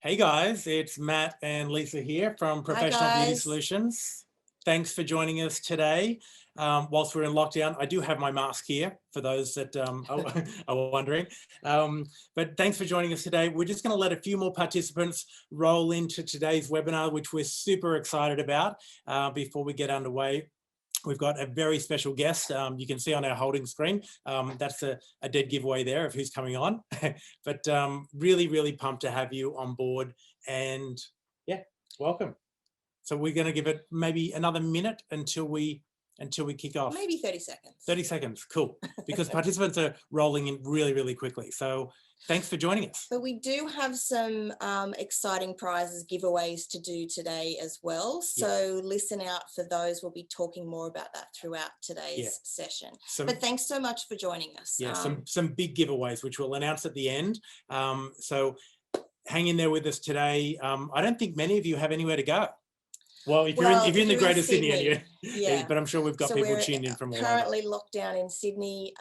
Hey guys, it's Matt and Lisa here from Hi Professional Beauty guys. Solutions. Thanks for joining us today. Whilst we're in lockdown, I do have my mask here for those that are wondering. But thanks for joining us today. We're just going to let a few more participants roll into today's webinar, which we're super excited about before we get underway. We've got a very special guest. You can see on our holding screen, that's a dead giveaway there of who's coming on. But really, really pumped to have you on board. And yeah, welcome. So we're going to give it maybe another minute until we kick off. Maybe 30 seconds. 30 seconds, cool. Because participants are rolling in really, really quickly. So thanks for joining us. But we do have some exciting prizes, giveaways to do today as well. So listen out for those. We'll be talking more about that throughout today's session. But thanks so much for joining us. Yeah, some big giveaways, which we'll announce at the end. So hang in there with us today. I don't think many of you have anywhere to go. Well, if you're in the Greater Sydney area, but I'm sure we've got people tuned in from all over. Currently locked down in Sydney,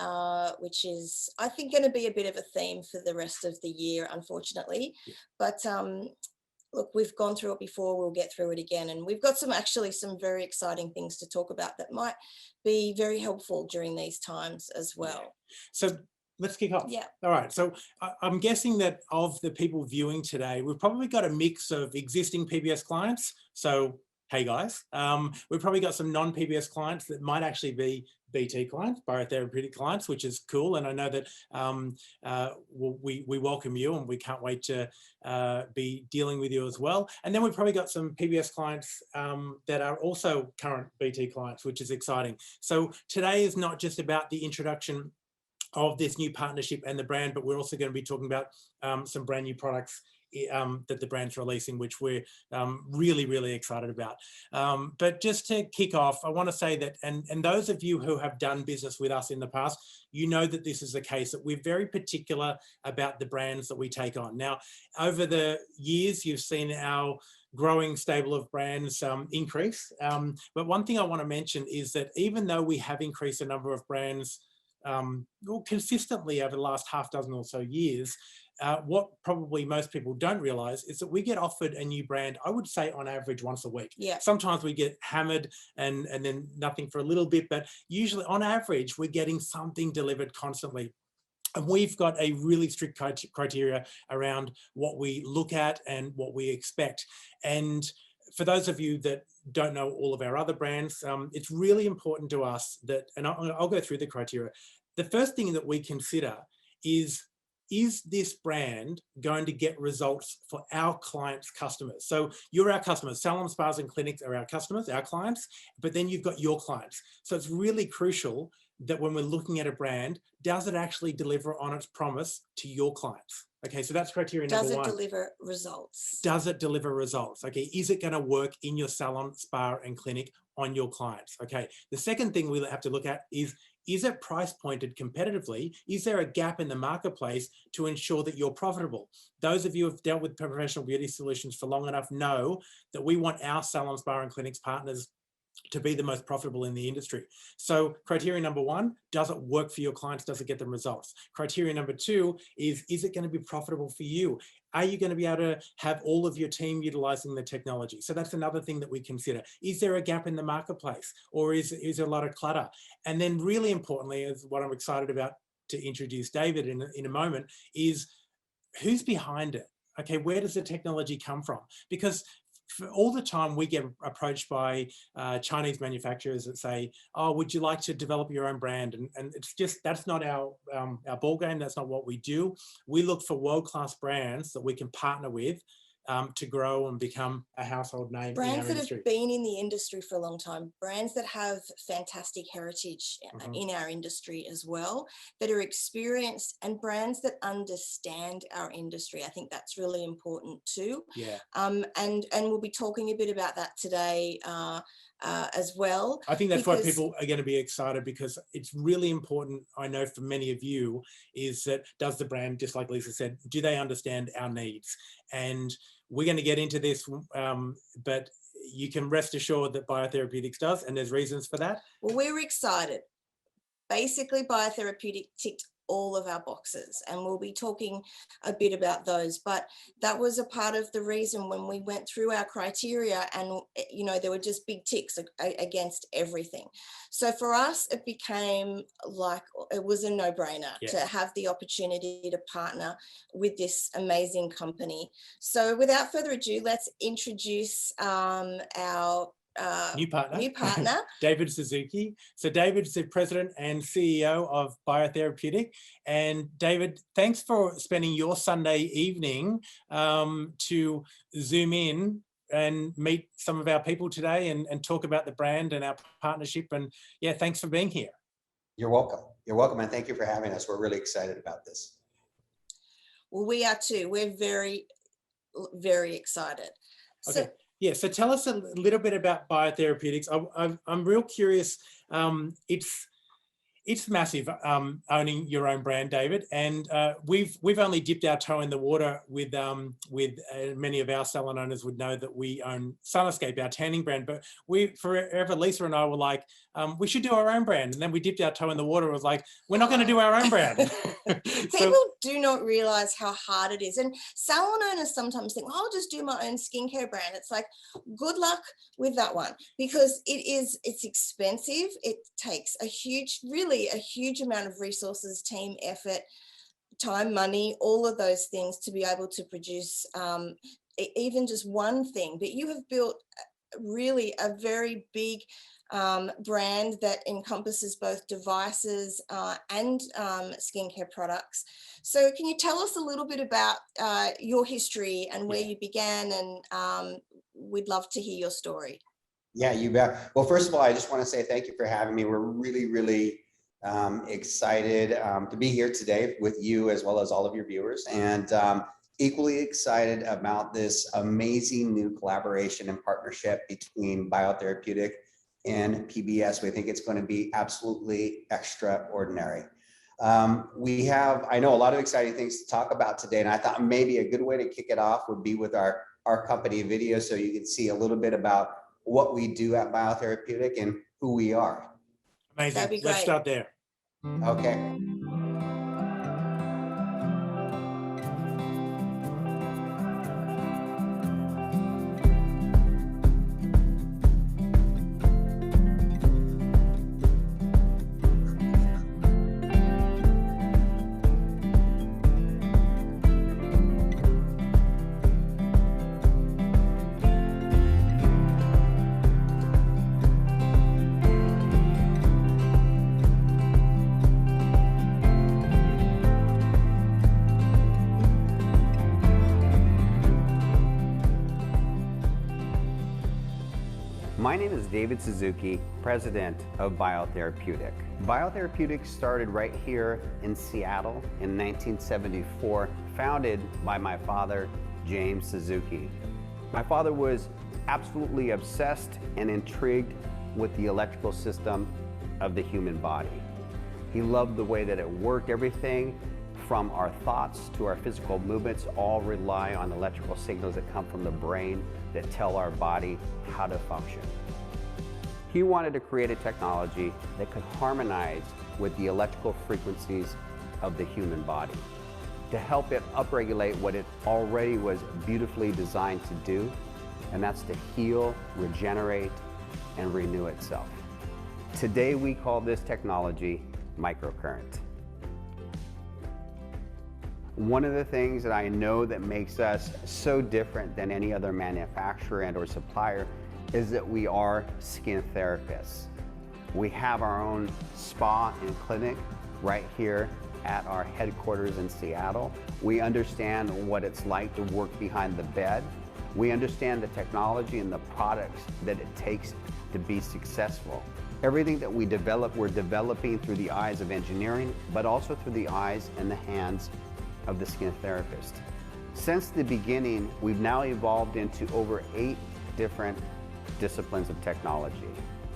which is, I think, going to be a bit of a theme for the rest of the year, unfortunately. But look, we've gone through it before, we'll get through it again. And we've got some very exciting things to talk about that might be very helpful during these times as well. So let's kick off. Yeah. All right. So I'm guessing that of the people viewing today, we've probably got a mix of existing PBS clients. So, hey guys, we've probably got some non-PBS clients that might actually be BT clients, Bio-Therapeutic clients, which is cool. And I know that we welcome you and we can't wait to be dealing with you as well. And then we've probably got some PBS clients that are also current BT clients, which is exciting. So today is not just about the introduction of this new partnership and the brand, but we're also going to be talking about some brand new products that the brand's releasing, which we're really, really excited about. But just to kick off, I want to say that, and those of you who have done business with us in the past, you know that this is the case, that we're very particular about the brands that we take on. Now, over the years, you've seen our growing stable of brands increase. But one thing I want to mention is that even though we have increased the number of brands consistently over the last half dozen or so years, what probably most people don't realize is that we get offered a new brand, I would say on average once a week. Yeah. Sometimes we get hammered and then nothing for a little bit, but usually on average, we're getting something delivered constantly. And we've got a really strict criteria around what we look at and what we expect. And for those of you that don't know all of our other brands, it's really important to us that, and I'll go through the criteria. The first thing that we consider is this brand going to get results for our clients' customers? So you're our customers. Salon, spas, and clinics are our customers, our clients, but then you've got your clients. So it's really crucial that when we're looking at a brand, does it actually deliver on its promise to your clients? Okay, so that's criteria number one. Does it deliver results? Does it deliver results? Okay, is it going to work in your salon, spa, and clinic on your clients? Okay, the second thing we have to look at is it price pointed competitively? Is there a gap in the marketplace to ensure that you're profitable? Those of you who have dealt with professional beauty solutions for long enough know that we want our salon, spa, and clinics partners to be the most profitable in the industry. So criteria number one, does it work for your clients? Does it get them results? Criteria number two is it going to be profitable for you? Are you going to be able to have all of your team utilizing the technology? So that's another thing that we consider. Is there a gap in the marketplace, or is there a lot of clutter? And then really importantly, is what I'm excited about to introduce David in a moment, is who's behind it? Okay, where does the technology come from? Because for all the time we get approached by Chinese manufacturers that say, oh, would you like to develop your own brand? And it's just, that's not our ball game. That's not what we do. We look for world-class brands that we can partner with to grow and become a household name in our industry. Brands that have been in the industry for a long time, brands that have fantastic heritage in our industry as well, that are experienced, and brands that understand our industry. I think that's really important too. Yeah. And we'll be talking a bit about that today as well. I think that's why people are going to be excited, because it's really important, I know for many of you, is that does the brand, just like Lisa said, do they understand our needs? And we're going to get into this, but you can rest assured that Bio-Therapeutics does, and there's reasons for that. Well, we're excited. Basically, Bio-Therapeutic ticked all of our boxes, and we'll be talking a bit about those. But that was a part of the reason when we went through our criteria, and you know, there were just big ticks against everything. So for us, it became like, it was a no-brainer to have the opportunity to partner with this amazing company. So without further ado, let's introduce our new partner, partner. David Suzuki. So David's the president and CEO of Bio-Therapeutic. And David, thanks for spending your Sunday evening to zoom in and meet some of our people today and talk about the brand and our partnership. And yeah, thanks for being here. You're welcome. You're welcome. And thank you for having us. We're really excited about this. Well, we are too. We're very, very excited. Okay. So, yeah, so tell us a little bit about Bio-Therapeutics. I'm real curious. It's massive, owning your own brand, David, and we've only dipped our toe in the water with many of our salon owners would know that we own Sunescape, our tanning brand, but forever Lisa and I were like, we should do our own brand, and then we dipped our toe in the water. It was like, we're not going to do our own brand. People do not realize how hard it is, and salon owners sometimes think, well, I'll just do my own skincare brand. It's like, good luck with that one, because it's expensive. It takes a huge amount of resources, team effort, time, money, all of those things to be able to produce even just one thing. But you have built really a very big brand that encompasses both devices and skincare products. So can you tell us a little bit about your history and where you began? And we'd love to hear your story. Yeah, you bet. Well, first of all, I just want to say thank you for having me. We're really, really excited to be here today with you as well as all of your viewers, and equally excited about this amazing new collaboration and partnership between Bio-Therapeutic and PBS. We think it's going to be absolutely extraordinary. We have, I know, a lot of exciting things to talk about today, and I thought maybe a good way to kick it off would be with our company video, so you can see a little bit about what we do at Bio-Therapeutic and who we are. Amazing. That'd be great. Let's start there. Okay. My name is David Suzuki, president of Bio-Therapeutic. Bio-Therapeutic started right here in Seattle in 1974, founded by my father, James Suzuki. My father was absolutely obsessed and intrigued with the electrical system of the human body. He loved the way that it worked. Everything from our thoughts to our physical movements all rely on electrical signals that come from the brain that tell our body how to function. He wanted to create a technology that could harmonize with the electrical frequencies of the human body to help it upregulate what it already was beautifully designed to do, and that's to heal, regenerate, and renew itself. Today we call this technology microcurrent. One of the things that I know that makes us so different than any other manufacturer and or supplier is that we are skin therapists. We have our own spa and clinic right here at our headquarters in Seattle. We understand what it's like to work behind the bed. We understand the technology and the products that it takes to be successful. Everything that we develop, we're developing through the eyes of engineering, but also through the eyes and the hands of the skin therapist. Since the beginning, we've now evolved into over 8 different disciplines of technology,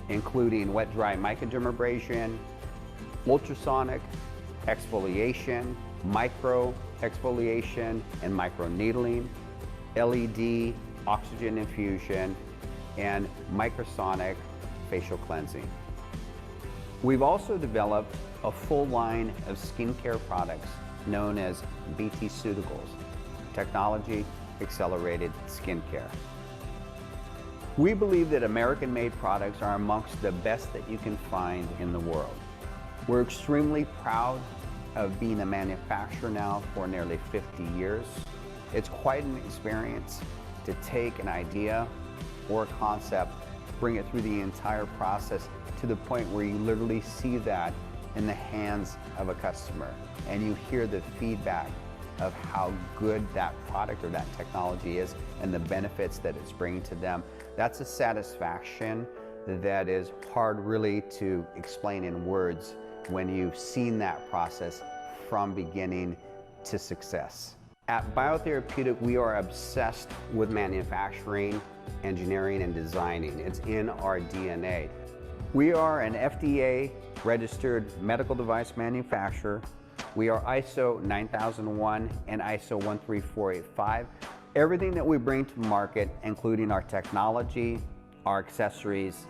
including wet-dry microdermabrasion, ultrasonic exfoliation, micro-exfoliation and microneedling, LED oxygen infusion, and microsonic facial cleansing. We've also developed a full line of skincare products known as BT-Ceuticals, Technology Accelerated Skincare. We believe that American-made products are amongst the best that you can find in the world. We're extremely proud of being a manufacturer now for nearly 50 years. It's quite an experience to take an idea or a concept, bring it through the entire process to the point where you literally see that in the hands of a customer and you hear the feedback of how good that product or that technology is and the benefits that it's bringing to them. That's a satisfaction that is hard really to explain in words when you've seen that process from beginning to success. At Bio-Therapeutic, we are obsessed with manufacturing, engineering, and designing. It's in our DNA. We are an FDA registered medical device manufacturer. We are ISO 9001 and ISO 13485. Everything that we bring to market, including our technology, our accessories,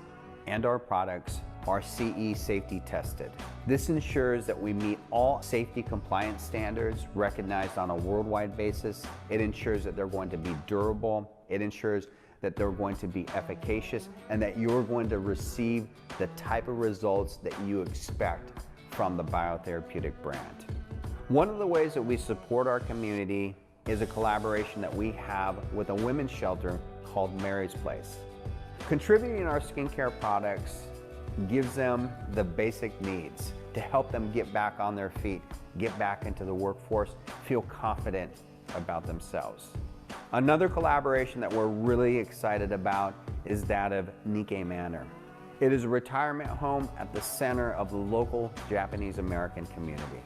and our products, are CE safety tested. This ensures that we meet all safety compliance standards recognized on a worldwide basis. It ensures that they're going to be durable. It ensures that they're going to be efficacious and that you're going to receive the type of results that you expect from the Bio-Therapeutic brand. One of the ways that we support our community is a collaboration that we have with a women's shelter called Mary's Place. Contributing our skincare products gives them the basic needs to help them get back on their feet, get back into the workforce, feel confident about themselves. Another collaboration that we're really excited about is that of Nikkei Manor. It is a retirement home at the center of the local Japanese American community.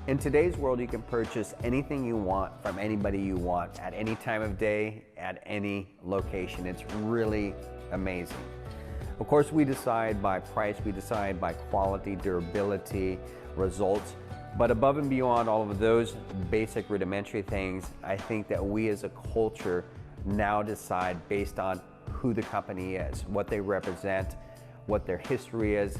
In today's world, you can purchase anything you want from anybody you want at any time of day, at any location. It's really amazing. Of course, we decide by price, we decide by quality, durability, results, but above and beyond all of those basic rudimentary things, I think that we as a culture now decide based on who the company is, what they represent, what their history is,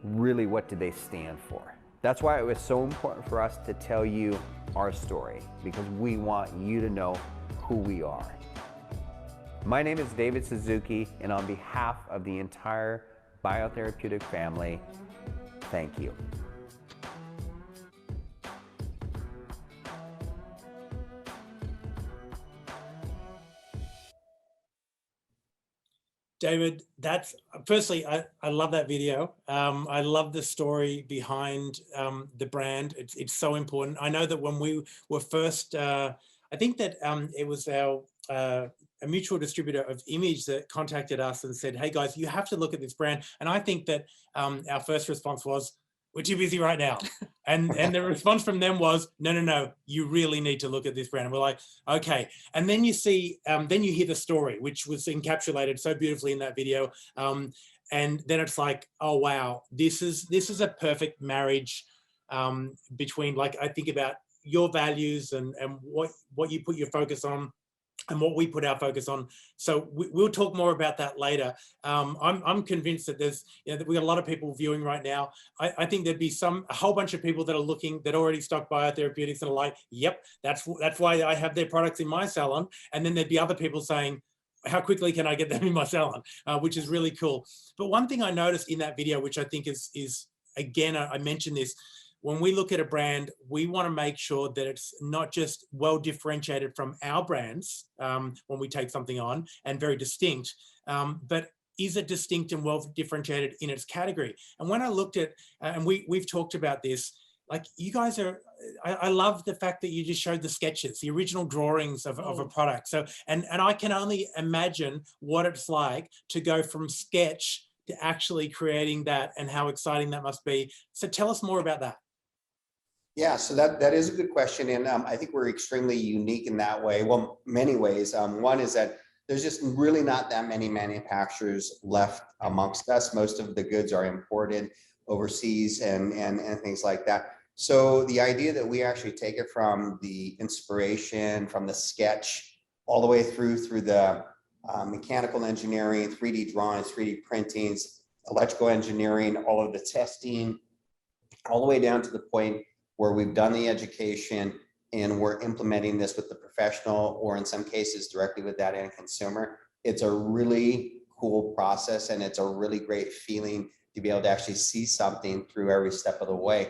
really what do they stand for. That's why it was so important for us to tell you our story, because we want you to know who we are. My name is David Suzuki, and on behalf of the entire Bio-Therapeutic family, thank you. David, firstly, I love that video. I love the story behind the brand. It's so important. I know that when we were first, I think that it was a mutual distributor of Image that contacted us and said, hey guys, you have to look at this brand. And I think that our first response was, we're too busy right now. And the response from them was, no, you really need to look at this brand. And we're like, okay. And then you see, then you hear the story, which was encapsulated so beautifully in that video. And then it's like, oh, wow, this is a perfect marriage between, like, I think about your values and what you put your focus on and what we put our focus on. So we'll talk more about that later. I'm convinced that there's, that we got a lot of people viewing right now. I think there'd be a whole bunch of people that are looking, that already stock Bio-Therapeutics and are like, yep, that's why I have their products in my salon. And then there'd be other people saying, how quickly can I get them in my salon? Which is really cool. But one thing I noticed in that video, which I think is again, I mentioned this, when we look at a brand, we want to make sure that it's not just well differentiated from our brands when we take something on and very distinct, but is it distinct and well differentiated in its category? And when I looked at, and we've talked about this, like you guys are, I love the fact that you just showed the sketches, the original drawings of a product. So, and I can only imagine what it's like to go from sketch to actually creating that and how exciting that must be. So tell us more about that. Yeah, so that is a good question. And I think we're extremely unique in that way. Well, many ways. One is that there's just really not that many manufacturers left amongst us. Most of the goods are imported overseas and things like that. So the idea that we actually take it from the inspiration, from the sketch, all the way through the mechanical engineering, 3D drawings, 3D printings, electrical engineering, all of the testing, all the way down to the point where we've done the education and we're implementing this with the professional, or in some cases directly with that end consumer. It's a really cool process, and it's a really great feeling to be able to actually see something through every step of the way.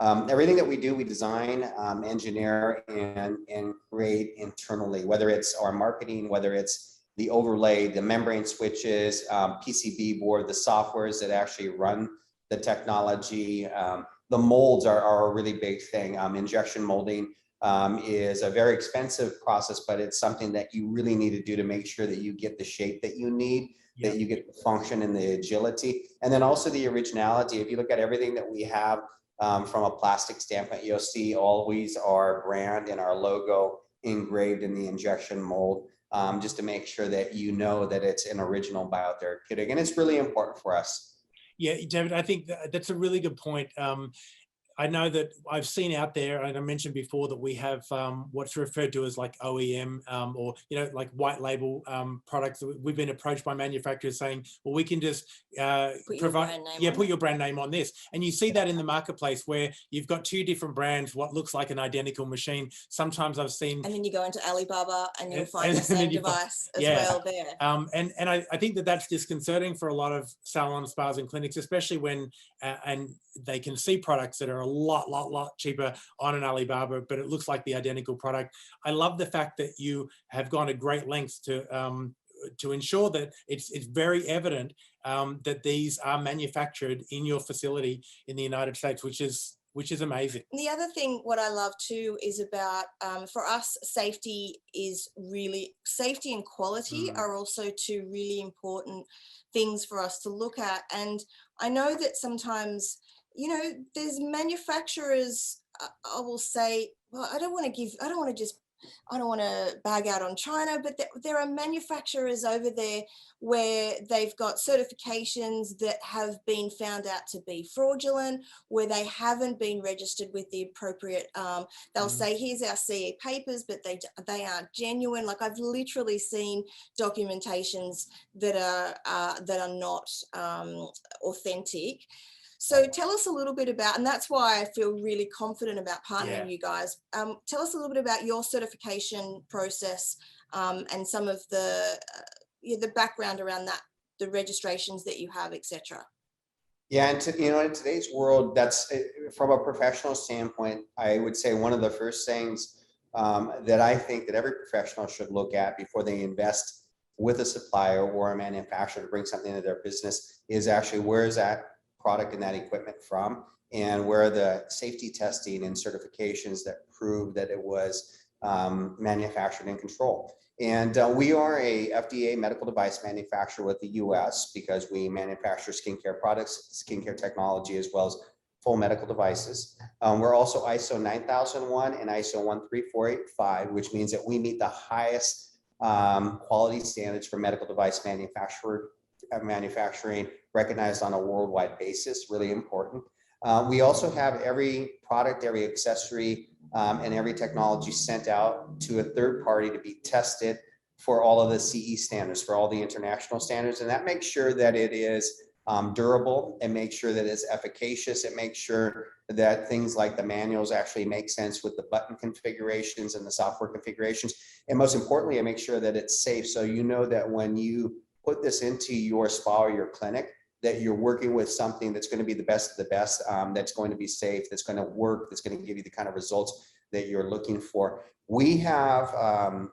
Everything that we do, we design, engineer, and create internally, whether it's our marketing, whether it's the overlay, the membrane switches, PCB board, the softwares that actually run the technology. The molds are a really big thing. Injection molding is a very expensive process, but it's something that you really need to do to make sure that you get the shape that you need, that you get the function and the agility, and then also the originality. If you look at everything that we have from a plastic standpoint, you'll see always our brand and our logo engraved in the injection mold, just to make sure that you know that it's an original biotherapeutic, and it's really important for us. Yeah, David, I think that's a really good point. I know that I've seen out there, and I mentioned before that we have what's referred to as like OEM or, like white label products. We've been approached by manufacturers saying, well, we can just provide, put your brand name on this. And you see that in the marketplace where you've got two different brands, what looks like an identical machine. Sometimes I've seen. And then you go into Alibaba and you'll find the same device as well there. And I think that that's disconcerting for a lot of salons, spas and clinics, especially when, and they can see products that are a lot cheaper on an Alibaba, but it looks like the identical product. I love the fact that you have gone to great lengths to ensure that it's very evident that these are manufactured in your facility in the United States, which is amazing. The other thing, what I love too, is about, for us, safety and quality are also two really important things for us to look at. And I know that sometimes, there's manufacturers, I will say, well, I don't want to bag out on China, but there are manufacturers over there where they've got certifications that have been found out to be fraudulent, where they haven't been registered with the appropriate, they'll say, here's our CE papers, but they aren't genuine. Like, I've literally seen documentations that are not authentic. So tell us a little bit about, and that's why I feel really confident about partnering with you guys. Tell us a little bit about your certification process and some of the background around that, the registrations that you have, etc. Yeah, and in today's world, that's from a professional standpoint, I would say one of the first things that I think that every professional should look at before they invest with a supplier or a manufacturer to bring something into their business is actually, where is that product and that equipment from, and where are the safety testing and certifications that prove that it was manufactured in control. And we are a FDA medical device manufacturer with the US because we manufacture skincare products, skincare technology, as well as full medical devices. We're also ISO 9001 and ISO 13485, which means that we meet the highest quality standards for medical device manufacturing, recognized on a worldwide basis, really important. We also have every product, every accessory, and every technology sent out to a third party to be tested for all of the CE standards, for all the international standards. And that makes sure that it is durable, and makes sure that it's efficacious. It makes sure that things like the manuals actually make sense with the button configurations and the software configurations. And most importantly, it makes sure that it's safe. So you know that when you put this into your spa or your clinic, that you're working with something that's going to be the best of the best, that's going to be safe, that's going to work, that's going to give you the kind of results that you're looking for. We have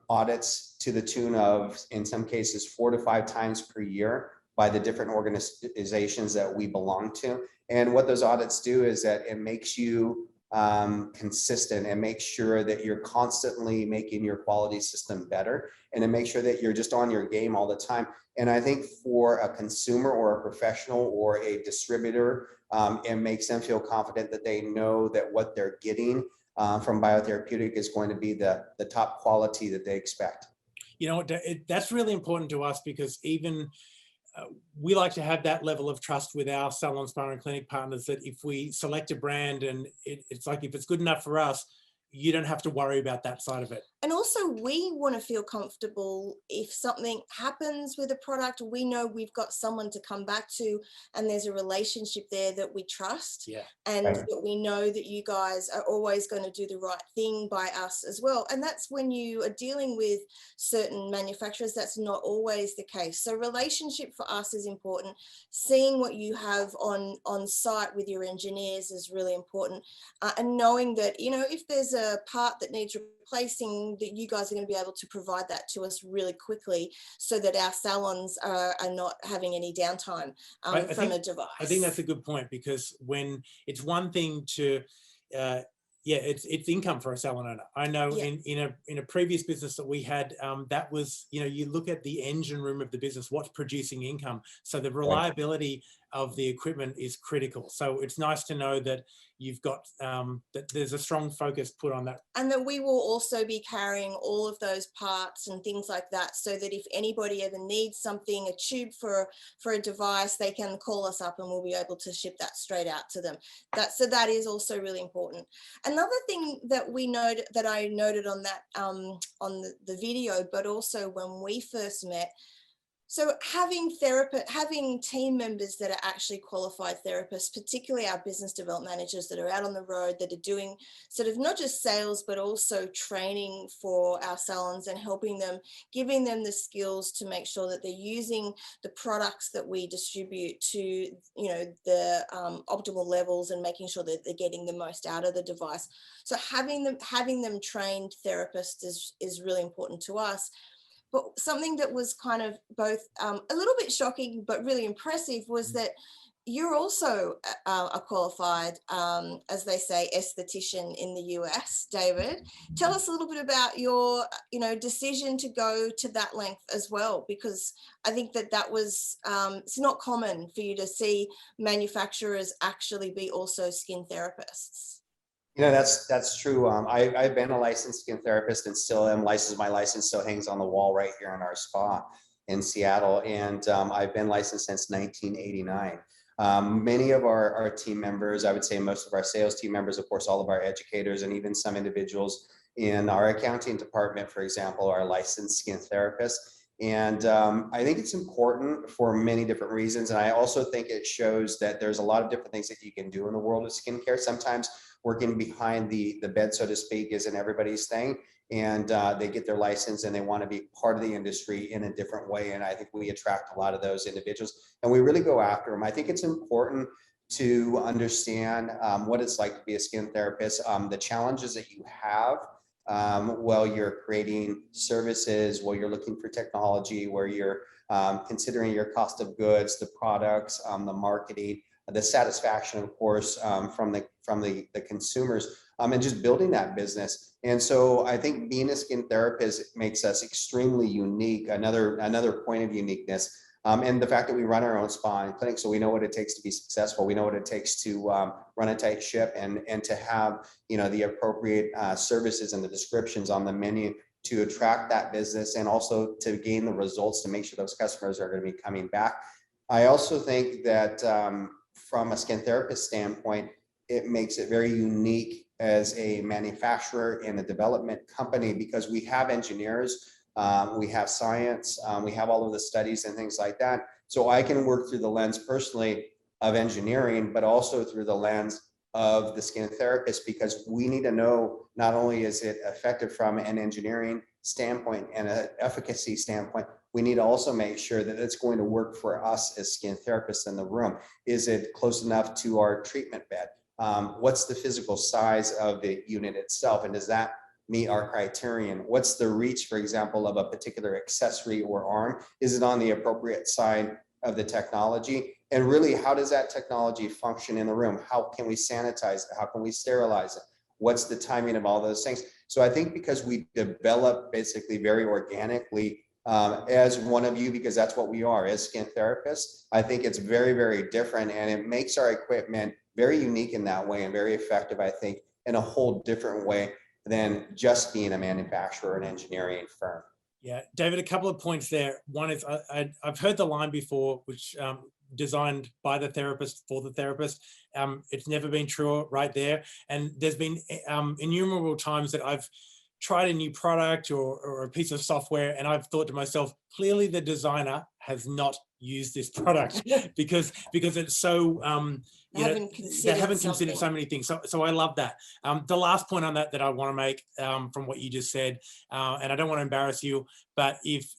audits to the tune of, in some cases, 4 to 5 times per year by the different organizations that we belong to. And what those audits do is that it makes you consistent, and make sure that you're constantly making your quality system better, and to make sure that you're just on your game all the time. And I think for a consumer or a professional or a distributor, it makes them feel confident that they know that what they're getting from Bio-Therapeutic is going to be the top quality that they expect. You know, that's really important to us, because even we like to have that level of trust with our salon, spa and clinic partners, that if we select a brand and it's like, if it's good enough for us, you don't have to worry about that side of it. And also we want to feel comfortable if something happens with a product, we know we've got someone to come back to and there's a relationship there that we trust. Yeah. And Right. that we know that you guys are always going to do the right thing by us as well. And that's when you are dealing with certain manufacturers, that's not always the case. So relationship for us is important. Seeing what you have on site with your engineers is really important. And knowing that, you know, if there's a part that needs replacing, that you guys are going to be able to provide that to us really quickly so that our salons are not having any downtime from a device. I think that's a good point, because when it's one thing to, yeah, it's income for a salon owner. I know in a previous business that we had, that was, you know, you look at the engine room of the business, what's producing income. So the reliability of the equipment is critical. So it's nice to know that you've got, that there's a strong focus put on that. And that we will also be carrying all of those parts and things like that, so that if anybody ever needs something, a tube for a device, they can call us up and we'll be able to ship that straight out to them. So that is also really important. Another thing that we noted, that I noted on that on the video, but also when we first met, so having team members that are actually qualified therapists, particularly our business development managers that are out on the road, that are doing sort of not just sales, but also training for our salons and helping them, giving them the skills to make sure that they're using the products that we distribute to, you know, the optimal levels, and making sure that they're getting the most out of the device. So having them trained therapists is really important to us. But something that was kind of both a little bit shocking but really impressive was that you're also a qualified, as they say, esthetician in the US, David. Tell us a little bit about your, you know, decision to go to that length as well, because I think that was, it's not common for you to see manufacturers actually be also skin therapists. You know, that's true. I've been a licensed skin therapist and still am licensed. My license still hangs on the wall right here in our spa in Seattle. And I've been licensed since 1989. Many of our team members, I would say most of our sales team members, of course, all of our educators, and even some individuals in our accounting department, for example, are licensed skin therapists. And I think it's important for many different reasons. And I also think it shows that there's a lot of different things that you can do in the world of skincare. Sometimes working behind the bed, so to speak, isn't everybody's thing. And they get their license and they want to be part of the industry in a different way. And I think we attract a lot of those individuals and we really go after them. I think it's important to understand what it's like to be a skin therapist, the challenges that you have while you're creating services, while you're looking for technology, where you're considering your cost of goods, the products, the marketing, the satisfaction, of course, from the consumers, and just building that business. And so I think being a skin therapist makes us extremely unique. Another point of uniqueness, and the fact that we run our own spa and clinic, so we know what it takes to be successful. We know what it takes to run a tight ship and to have, you know, the appropriate services and the descriptions on the menu to attract that business, and also to gain the results to make sure those customers are going to be coming back. I also think that from a skin therapist standpoint, it makes it very unique as a manufacturer and a development company, because we have engineers, we have science, we have all of the studies and things like that. So I can work through the lens personally of engineering, but also through the lens of the skin therapist, because we need to know not only is it effective from an engineering standpoint and an efficacy standpoint, we need to also make sure that it's going to work for us as skin therapists in the room. Is it close enough to our treatment bed? What's the physical size of the unit itself? And does that meet our criterion? What's the reach, for example, of a particular accessory or arm? Is it on the appropriate side of the technology? And really, how does that technology function in the room? How can we sanitize it? How can we sterilize it? What's the timing of all those things? So I think because we develop basically very organically as one of you, because that's what we are as skin therapists, I think it's very, very different, and it makes our equipment very unique in that way and very effective, I think, in a whole different way than just being a manufacturer and engineering firm. Yeah, David, a couple of points there. One is I've heard the line before, which designed by the therapist for the therapist. It's never been truer right there. And there's been innumerable times that I've tried a new product or a piece of software, and I've thought to myself, clearly the designer has not used this product because it's so They haven't considered so many things. So I love that. The last point on that I want to make from what you just said, and I don't want to embarrass you, but if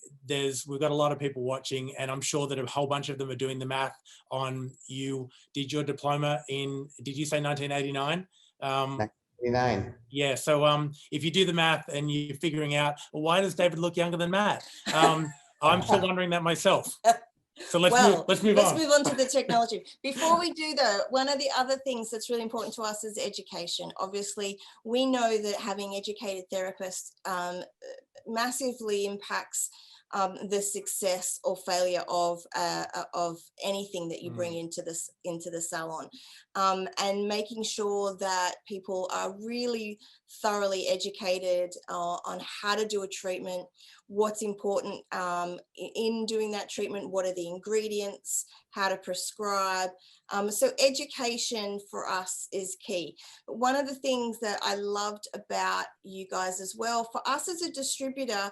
we've got a lot of people watching, and I'm sure that a whole bunch of them are doing the math on, you did your diploma in, did you say 1989? 1989. Yeah, so if you do the math and you're figuring out, well, why does David look younger than Matt? I'm still wondering that myself. So let's move on to the technology. Before we do though, one of the other things that's really important to us is education. Obviously, we know that having educated therapists massively impacts the success or failure of anything that you bring into the salon, and making sure that people are really thoroughly educated on how to do a treatment, what's important in doing that treatment, what are the ingredients, how to prescribe. So education for us is key. But one of the things that I loved about you guys as well, for us as a distributor,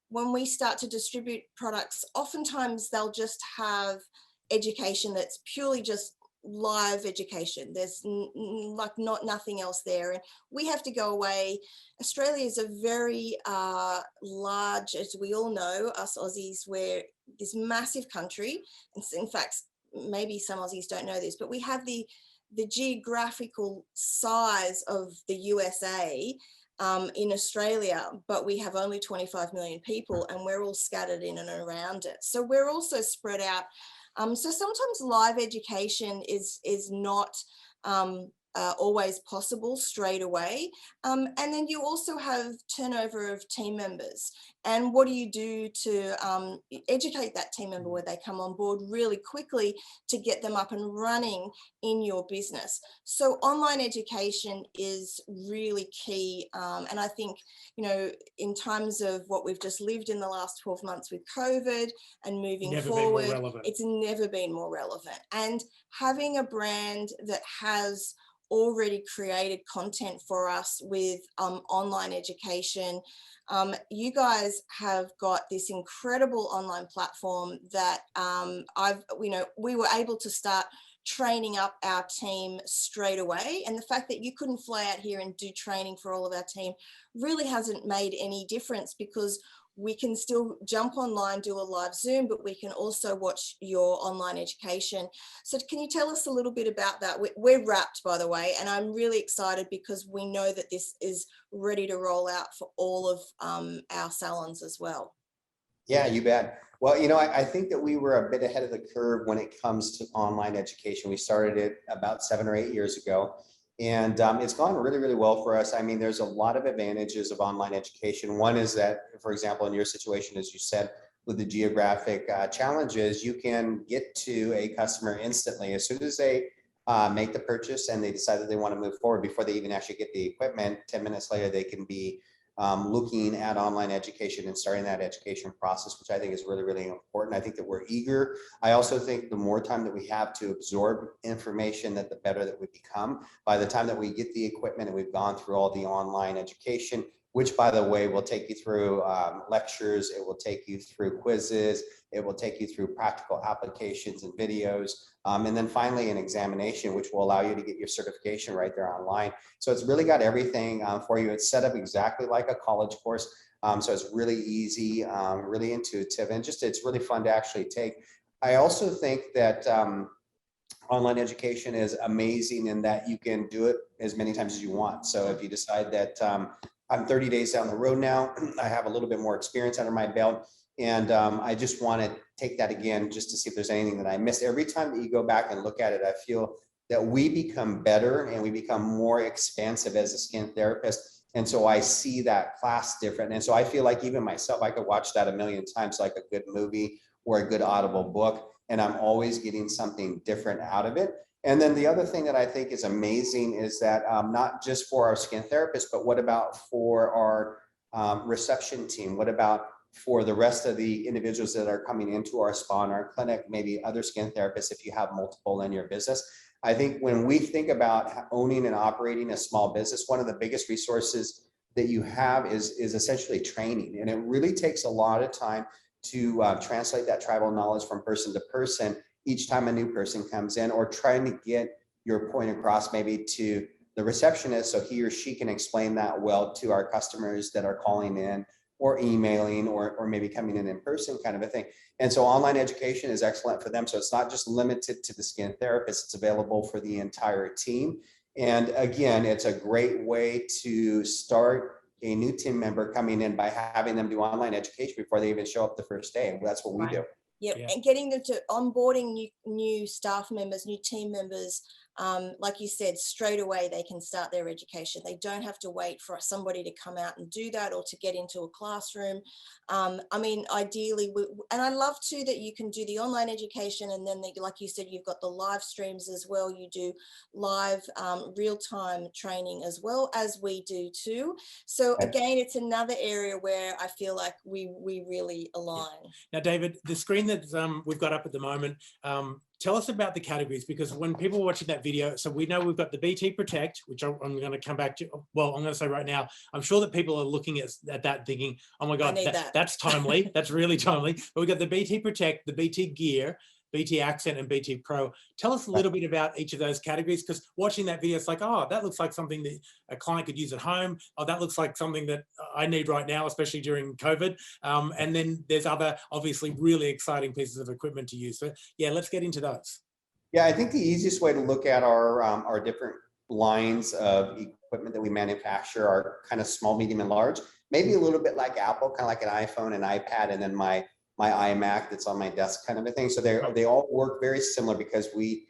when we start to distribute products, oftentimes they'll just have education that's purely just live education. There's nothing else there. And we have to go away. Australia is a very large, as we all know, us Aussies, we're this massive country. And in fact, maybe some Aussies don't know this, but we have the geographical size of the USA in Australia, but we have only 25 million people and we're all scattered in and around it. So we're also spread out. So sometimes live education is not always possible straight away. And then you also have turnover of team members. And what do you do to educate that team member where they come on board really quickly to get them up and running in your business? So online education is really key. And I think, you know, in times of what we've just lived in the last 12 months with COVID and moving forward, it's never been more relevant. And having a brand that has already created content for us with online education. You guys have got this incredible online platform that we were able to start training up our team straight away. And the fact that you couldn't fly out here and do training for all of our team really hasn't made any difference, because we can still jump online, do a live Zoom, but we can also watch your online education. So can you tell us a little bit about that? We're wrapped, by the way, and I'm really excited because we know that this is ready to roll out for all of our salons as well. Yeah, you bet. Well, you know, I think that we were a bit ahead of the curve when it comes to online education. We started it about 7 or 8 years ago. And it's gone really, really well for us. I mean, there's a lot of advantages of online education. One is that, for example, in your situation, as you said, with the geographic challenges, you can get to a customer instantly. As soon as they make the purchase and they decide that they want to move forward, before they even actually get the equipment, 10 minutes later, they can be looking at online education and starting that education process, which I think is really, really important. I think that we're eager. I also think the more time that we have to absorb information, that the better that we become. By the time that we get the equipment and we've gone through all the online education, which, by the way, will take you through lectures, it will take you through quizzes, it will take you through practical applications and videos, and then finally an examination, which will allow you to get your certification right there online. So it's really got everything for you. It's set up exactly like a college course. So it's really easy, really intuitive, and just it's really fun to actually take. I also think that online education is amazing in that you can do it as many times as you want. So if you decide that I'm 30 days down the road now, I have a little bit more experience under my belt, and I just want to take that again just to see if there's anything that I missed. Every time that you go back and look at it, I feel that we become better and we become more expansive as a skin therapist. And so I see that class different. And so I feel like even myself, I could watch that a million times, like a good movie or a good audible book, and I'm always getting something different out of it. And then the other thing that I think is amazing is that not just for our skin therapists, but what about for our reception team? What about for the rest of the individuals that are coming into our spa and our clinic, maybe other skin therapists, if you have multiple in your business? I think when we think about owning and operating a small business, one of the biggest resources that you have is essentially training. And it really takes a lot of time to translate that tribal knowledge from person to person each time a new person comes in, or trying to get your point across maybe to the receptionist so he or she can explain that well to our customers that are calling in or emailing or maybe coming in person kind of a thing. And so online education is excellent for them. So it's not just limited to the skin therapist, it's available for the entire team. And again, it's a great way to start a new team member coming in by having them do online education before they even show up the first day. And that's what we do. Yep. And getting them to onboarding new staff members, new team members. Like you said, straight away they can start their education. They don't have to wait for somebody to come out and do that or to get into a classroom. I mean, ideally, and I love too that you can do the online education, and then like you said, you've got the live streams as well. You do live real-time training as well, as we do too. So again, it's another area where I feel like we really align. Now, David, the screen that we've got up at the moment, tell us about the categories, because when people are watching that video, so we know we've got the BT Protect, which I'm going to come back to. Well, I'm going to say right now, I'm sure that people are looking at that thinking, oh my God, that's timely. That's really timely. But we've got the BT Protect, the BT Gear, BT Accent, and BT Pro. Tell us a little bit about each of those categories, because watching that video, it's like, oh, that looks like something that a client could use at home. Oh, that looks like something that I need right now, especially during COVID. And then there's other, obviously, really exciting pieces of equipment to use. So yeah, let's get into those. Yeah, I think the easiest way to look at our different lines of equipment that we manufacture are kind of small, medium, and large. Maybe a little bit like Apple, kind of like an iPhone, an iPad, and then my iMac that's on my desk kind of a thing. So they all work very similar because we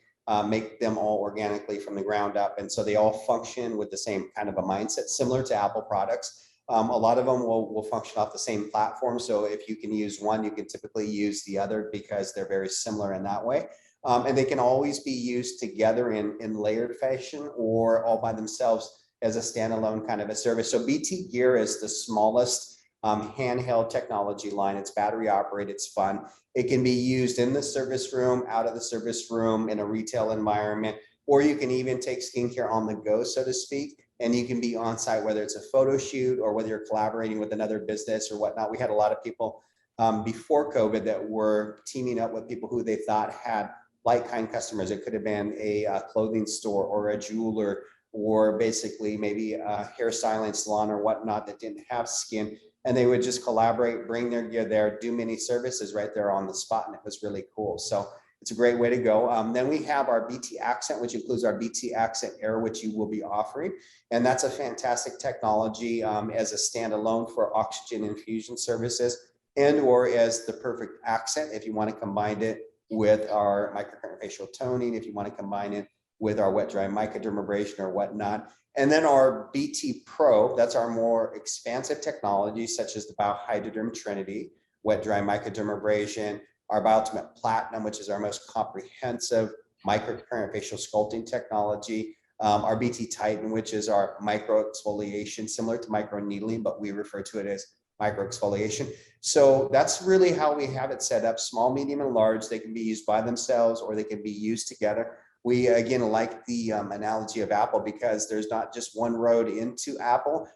make them all organically from the ground up. And so they all function with the same kind of a mindset, similar to Apple products. A lot of them will function off the same platform. So if you can use one, you can typically use the other because they're very similar in that way. And they can always be used together in layered fashion or all by themselves as a standalone kind of a service. So BT Gear is the smallest handheld technology line. It's battery operated, it's fun. It can be used in the service room, out of the service room, in a retail environment, or you can even take skincare on the go, so to speak, and you can be on site, whether it's a photo shoot or whether you're collaborating with another business or whatnot. We had a lot of people before COVID that were teaming up with people who they thought had like-kind customers. It could have been a clothing store or a jeweler, or basically maybe a hairstyling salon or whatnot that didn't have skin. And they would just collaborate, bring their gear there, do many services right there on the spot. And it was really cool. So it's a great way to go. Then we have our BT Accent, which includes our BT Accent Air, which you will be offering. And that's a fantastic technology as a standalone for oxygen infusion services, and or as the perfect accent if you want to combine it with our microcurrent facial toning, if you want to combine it with our wet dry microdermabrasion or whatnot. And then our BT Pro, that's our more expansive technology, such as the Hydrodem Trinity, wet dry microdermabrasion, our Bio-Ultimate Platinum, which is our most comprehensive microcurrent facial sculpting technology, our BT Titan, which is our micro exfoliation, similar to micro needling, but we refer to it as micro exfoliation. So that's really how we have it set up: small, medium, and large. They can be used by themselves or they can be used together. We, again, like the analogy of Apple, because there's not just one road into Apple.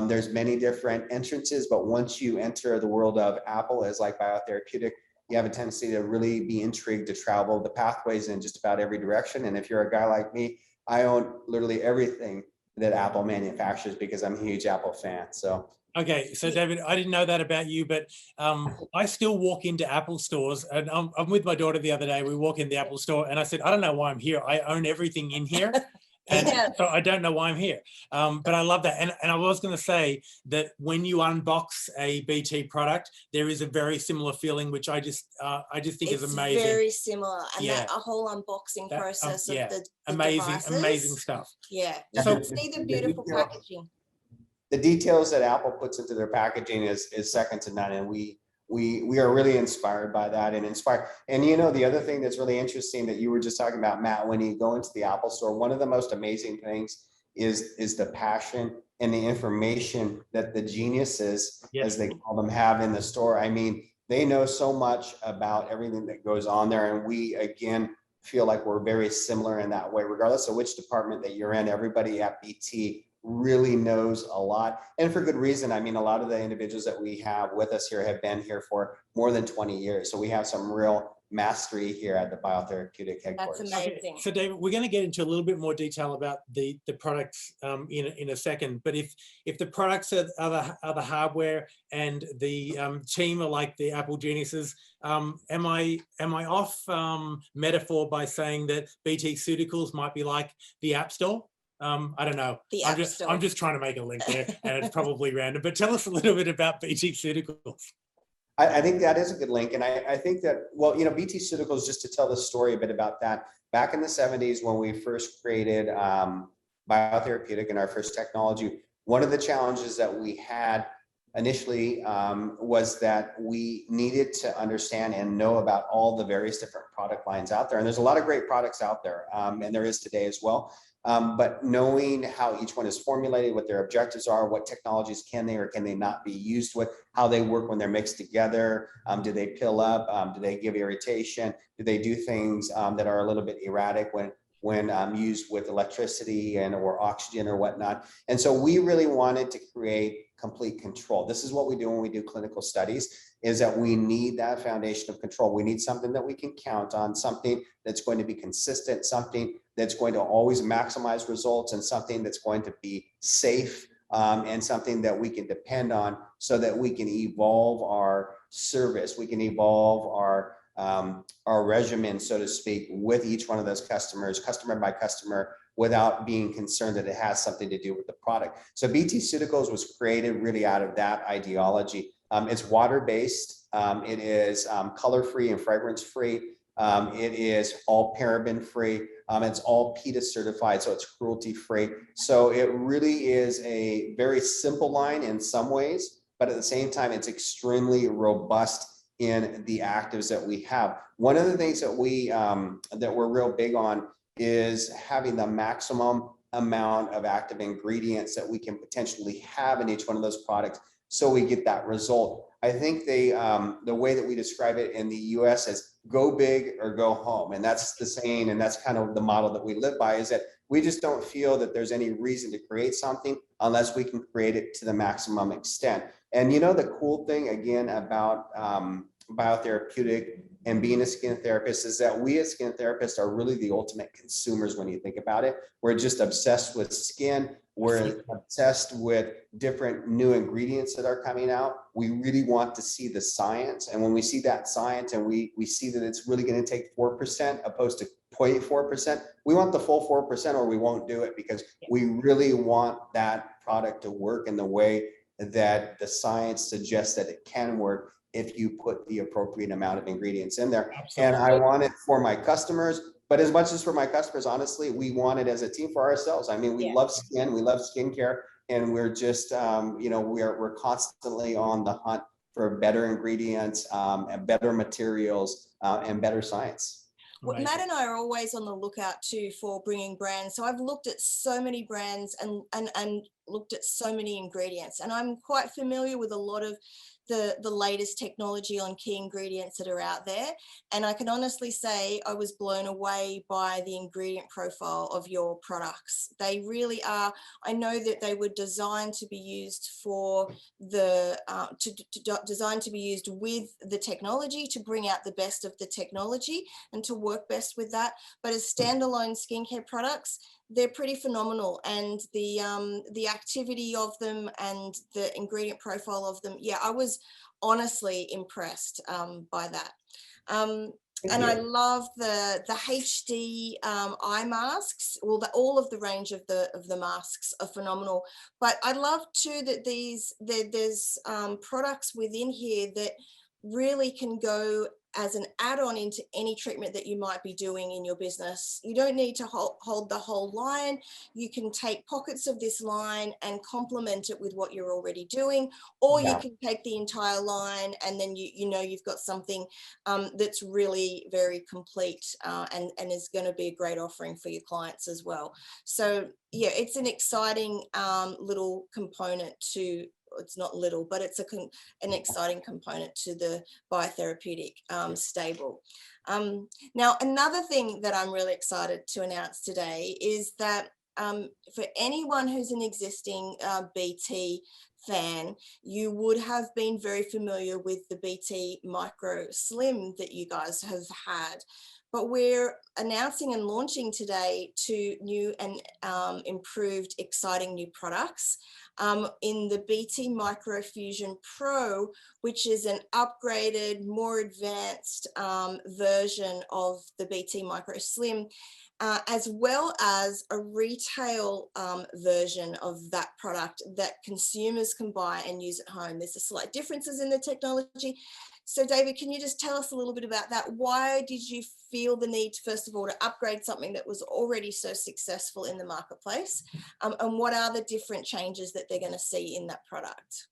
There's many different entrances, but once you enter the world of Apple as like Bio-Therapeutic, you have a tendency to really be intrigued to travel the pathways in just about every direction. And if you're a guy like me, I own literally everything that Apple manufactures because I'm a huge Apple fan. So. Okay, so David, I didn't know that about you, but I still walk into Apple stores, and I'm with my daughter the other day. We walk in the Apple store, and I said, I don't know why I'm here. I own everything in here, and so I don't know why I'm here. But I love that, and I was going to say that when you unbox a BT product, there is a very similar feeling, which I just think is amazing. It's very similar, and that a whole unboxing process of the amazing stuff. Yeah, you can see the beautiful packaging. The details that Apple puts into their packaging is second to none, and we are really inspired by that and inspired. And you know, the other thing that's really interesting that you were just talking about, Matt, when you go into the Apple store, one of the most amazing things is the passion and the information that the geniuses, as they call them, have in the store. I mean, they know so much about everything that goes on there, and we, again, feel like we're very similar in that way, regardless of which department that you're in. Everybody at BT really knows a lot, and for good reason. I mean, a lot of the individuals that we have with us here have been here for more than 20 years. So we have some real mastery here at the Bio-Therapeutic headquarters. That's amazing. So David, we're going to get into a little bit more detail about the products in a second. But if the products are the hardware and the team are like the Apple geniuses, am I off metaphor by saying that BT Ceuticals might be like the App Store? I don't know. I'm just trying to make a link there, and it's probably random. But tell us a little bit about BT Ceuticals. I think that is a good link. And I think that, well, BT Ceuticals, just to tell the story a bit about that, back in the 70s when we first created Bio-Therapeutic and our first technology, one of the challenges that we had initially was that we needed to understand and know about all the various different product lines out there. And there's a lot of great products out there, and there is today as well. But knowing how each one is formulated, what their objectives are, what technologies can they or can they not be used with, how they work when they're mixed together, do they pill up, do they give irritation, do they do things that are a little bit erratic when used with electricity and or oxygen or whatnot. And so we really wanted to create complete control. This is what we do when we do clinical studies, is that we need that foundation of control. We need something that we can count on, something that's going to be consistent, something that's going to always maximize results, and something that's going to be safe, and something that we can depend on so that we can evolve our service, we can evolve our regimen, so to speak, with each one of those customers, customer by customer, without being concerned that it has something to do with the product. So BT Ceuticals was created really out of that ideology. It's water-based, it is color-free and fragrance-free, it is all paraben-free, it's all PETA certified, so it's cruelty-free. So it really is a very simple line in some ways, but at the same time, it's extremely robust in the actives that we have. One of the things that we're real big on is having the maximum amount of active ingredients that we can potentially have in each one of those products, so we get that result. I think the way that we describe it in the US is go big or go home. And that's the saying, and that's kind of the model that we live by, is that we just don't feel that there's any reason to create something unless we can create it to the maximum extent. And the cool thing again about Bio-Therapeutic and being a skin therapist is that we as skin therapists are really the ultimate consumers when you think about it. We're just obsessed with skin. We're obsessed with different new ingredients that are coming out. We really want to see the science. And when we see that science and we see that it's really going to take 4% opposed to 0.4%, we want the full 4% or we won't do it, because we really want that product to work in the way that the science suggests that it can work if you put the appropriate amount of ingredients in there. Absolutely. And I want it for my customers, but as much as for my customers, honestly, we want it as a team for ourselves. I mean, we love skin, we love skincare, and we're just, we're constantly on the hunt for better ingredients, and better materials, and better science. Well, Matt and I are always on the lookout too for bringing brands. So I've looked at so many brands and looked at so many ingredients, and I'm quite familiar with a lot of the latest technology on key ingredients that are out there. And I can honestly say I was blown away by the ingredient profile of your products. They really are. I know that they were designed to be used for designed to be used with the technology, to bring out the best of the technology and to work best with that. But as standalone skincare products, they're pretty phenomenal, and the activity of them and the ingredient profile of them, I was honestly impressed by that. And I love the HD eye masks. Well, all of the range of the masks are phenomenal. But I love too that there's products within here that really can go as an add-on into any treatment that you might be doing in your business. You don't need to hold the whole line. You can take pockets of this line and complement it with what you're already doing, or you can take the entire line and then you've got something that's really very complete and is going to be a great offering for your clients as well. So it's an exciting little component to, it's not little, but it's an exciting component to the Bio-Therapeutic stable. Now, another thing that I'm really excited to announce today is that for anyone who's an existing BT fan, you would have been very familiar with the BT Micro Slim that you guys have had. But we're announcing and launching today 2 new and improved, exciting new products in the BT Micro Fusion Pro, which is an upgraded, more advanced version of the BT Micro Slim, as well as a retail version of that product that consumers can buy and use at home. There's a slight differences in the technology. So David, can you just tell us a little bit about that? Why did you feel the need, first of all, to upgrade something that was already so successful in the marketplace? And what are the different changes that they're going to see in that product?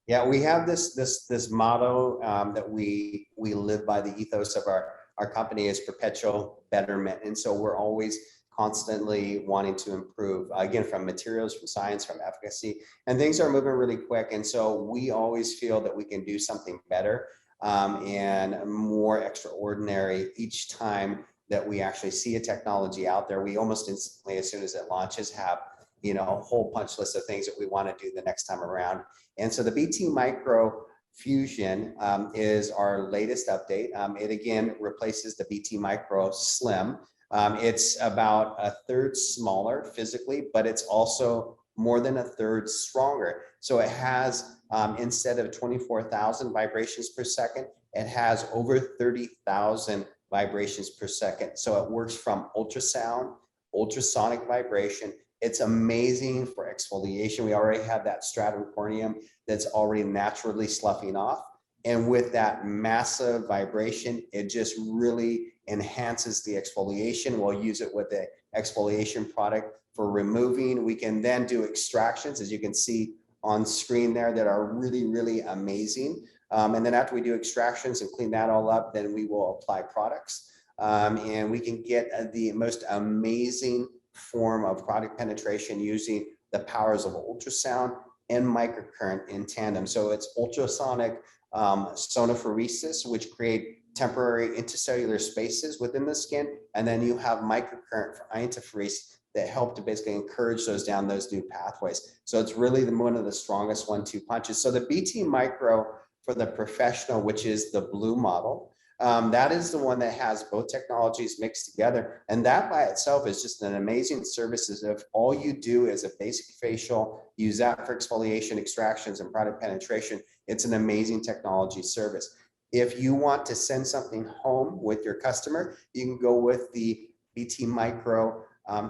Yeah, we have this motto that we live by. The ethos of our company is perpetual betterment. And so we're always constantly wanting to improve, again, from materials, from science, from efficacy, and things are moving really quick. And so we always feel that we can do something better and more extraordinary each time that we actually see a technology out there. We almost instantly, as soon as it launches, have a whole punch list of things that we want to do the next time around. And so the BT Micro Fusion is our latest update. It again replaces the BT Micro Slim. It's about 1/3 smaller physically, but it's also more than 1/3 stronger. So it has, instead of 24,000 vibrations per second, it has over 30,000 vibrations per second. So it works from ultrasound, ultrasonic vibration. It's amazing for exfoliation. We already have that stratum corneum that's already naturally sloughing off. And with that massive vibration, it just really enhances the exfoliation. We'll use it with the exfoliation product for removing. We can then do extractions, as you can see on screen there, that are really, really amazing. And then after we do extractions and clean that all up, then we will apply products. And we can get the most amazing form of product penetration using the powers of ultrasound and microcurrent in tandem. So it's ultrasonic sonophoresis, which create temporary intercellular spaces within the skin. And then you have microcurrent for iontophoresis that help to basically encourage those down those new pathways. So it's really one of the strongest 1-2 punches. So the BT Micro for the professional, which is the blue model, that is the one that has both technologies mixed together. And that by itself is just an amazing service. If all you do is a basic facial, use that for exfoliation, extractions, and product penetration, it's an amazing technology service. If you want to send something home with your customer, you can go with the BT Micro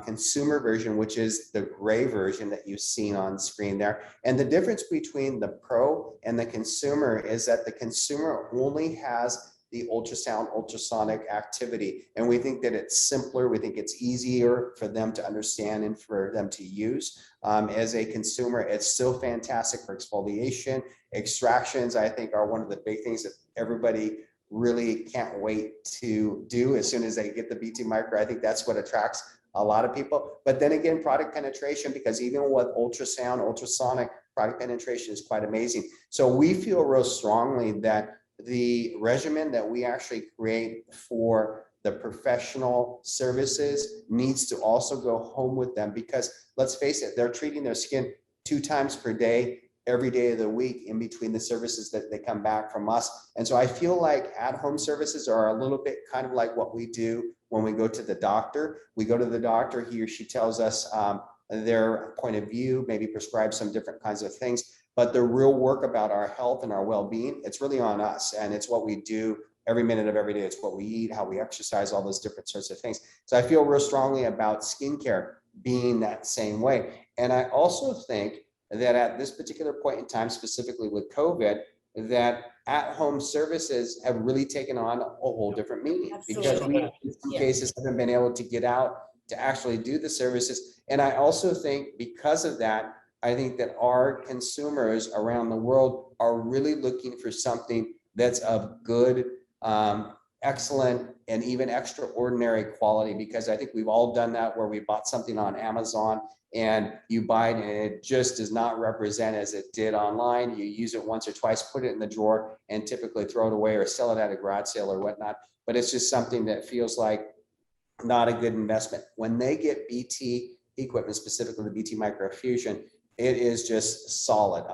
consumer version, which is the gray version that you've seen on screen there. And the difference between the Pro and the consumer is that the consumer only has the ultrasound, ultrasonic activity. And we think that it's simpler. We think it's easier for them to understand and for them to use. As a consumer, it's still fantastic for exfoliation. Extractions, I think, are one of the big things that everybody really can't wait to do as soon as they get the BT Micro. I think that's what attracts a lot of people. But then again, product penetration, because even with ultrasound, ultrasonic, product penetration is quite amazing. So we feel real strongly that the regimen that we actually create for the professional services needs to also go home with them, because let's face it, they're treating their skin 2 times per day, every day of the week in between the services that they come back from us. And so I feel like at-home services are a little bit kind of like what we do when we go to the doctor. We go to the doctor, he or she tells us their point of view, maybe prescribe some different kinds of things. But the real work about our health and our well-being, it's really on us. And it's what we do every minute of every day. It's what we eat, how we exercise, all those different sorts of things. So I feel real strongly about skincare being that same way. And I also think that at this particular point in time, specifically with COVID, that at-home services have really taken on a whole different meaning. Absolutely. Because we, in some cases, haven't been able to get out to actually do the services. And I also think because of that, I think that our consumers around the world are really looking for something that's of good, excellent, and even extraordinary quality, because I think we've all done that where we bought something on Amazon and you buy it and it just does not represent as it did online. You use it once or twice, put it in the drawer, and typically throw it away or sell it at a garage sale or whatnot. But it's just something that feels like not a good investment. When they get BT equipment, specifically the BT Microfusion, it is just solid.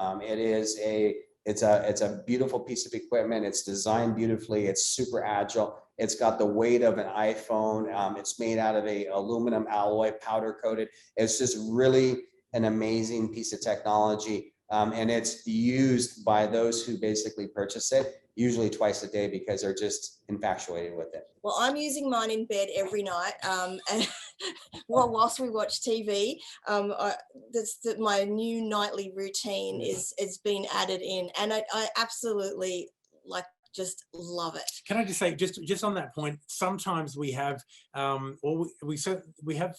It's a beautiful piece of equipment. It's designed beautifully. It's super agile. It's got the weight of an iPhone. It's made out of a aluminum alloy, powder coated. It's just really an amazing piece of technology. And it's used by those who basically purchase it usually twice a day because they're just infatuated with it. Well, I'm using mine in bed every night, and whilst we watch TV, my new nightly routine is been added in, and I absolutely just love it. Can I just say, just on that point, sometimes we have, we have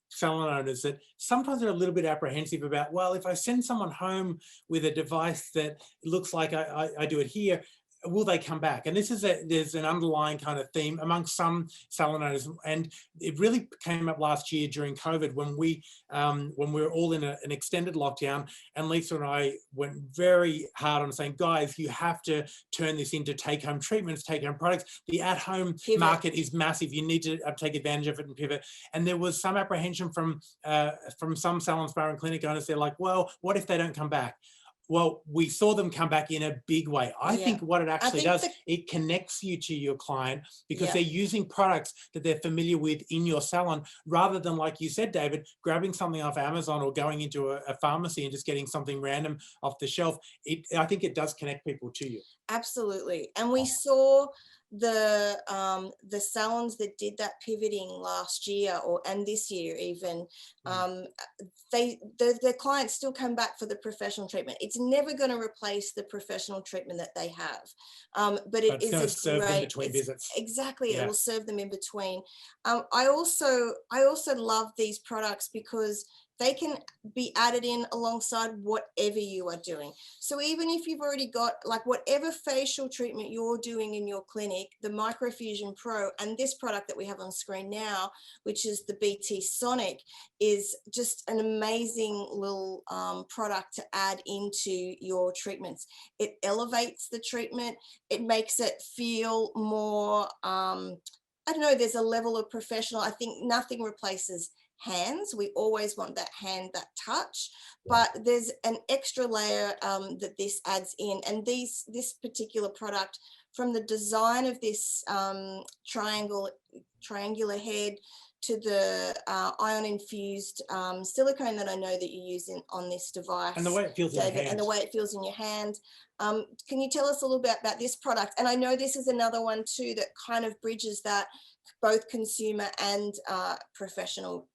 salon owners that sometimes are a little bit apprehensive about, well, if I send someone home with a device that looks like I do it here, will they come back? And this is there's an underlying kind of theme among some salon owners, and it really came up last year during COVID when we were all in an extended lockdown, and Lisa and I went very hard on saying, guys, you have to turn this into take-home treatments, take-home products. The at-home market is massive. You need to take advantage of it and pivot. And there was some apprehension from some salon, spa and clinic owners. They're like, well, what if they don't come back? Well, we saw them come back in a big way. I think what it actually does, it connects you to your client because they're using products that they're familiar with in your salon, rather than, like you said, David, grabbing something off Amazon or going into a pharmacy and just getting something random off the shelf. I think it does connect people to you. Absolutely. And we saw the salons that did that pivoting last year and this year even, the clients still come back for the professional treatment. It's never going to replace the professional treatment that they have, but it is a serve great, them between visits. Exactly, it will serve them in between. I also love these products because they can be added in alongside whatever you are doing. So even if you've already got whatever facial treatment you're doing in your clinic, the Microfusion Pro and this product that we have on screen now, which is the BT Sonic, is just an amazing little product to add into your treatments. It elevates the treatment. It makes it feel more, I don't know, there's a level of professional. I think nothing replaces hands. We always want that hand, that touch, but there's an extra layer that this adds in. And this particular product, from the design of this triangular head to the ion infused silicone that I know that you're using on this device, and the way it feels in your hand, and the way it feels in your hand. Can you tell us a little bit about this product? And I know this is another one too that kind of bridges that both consumer and professional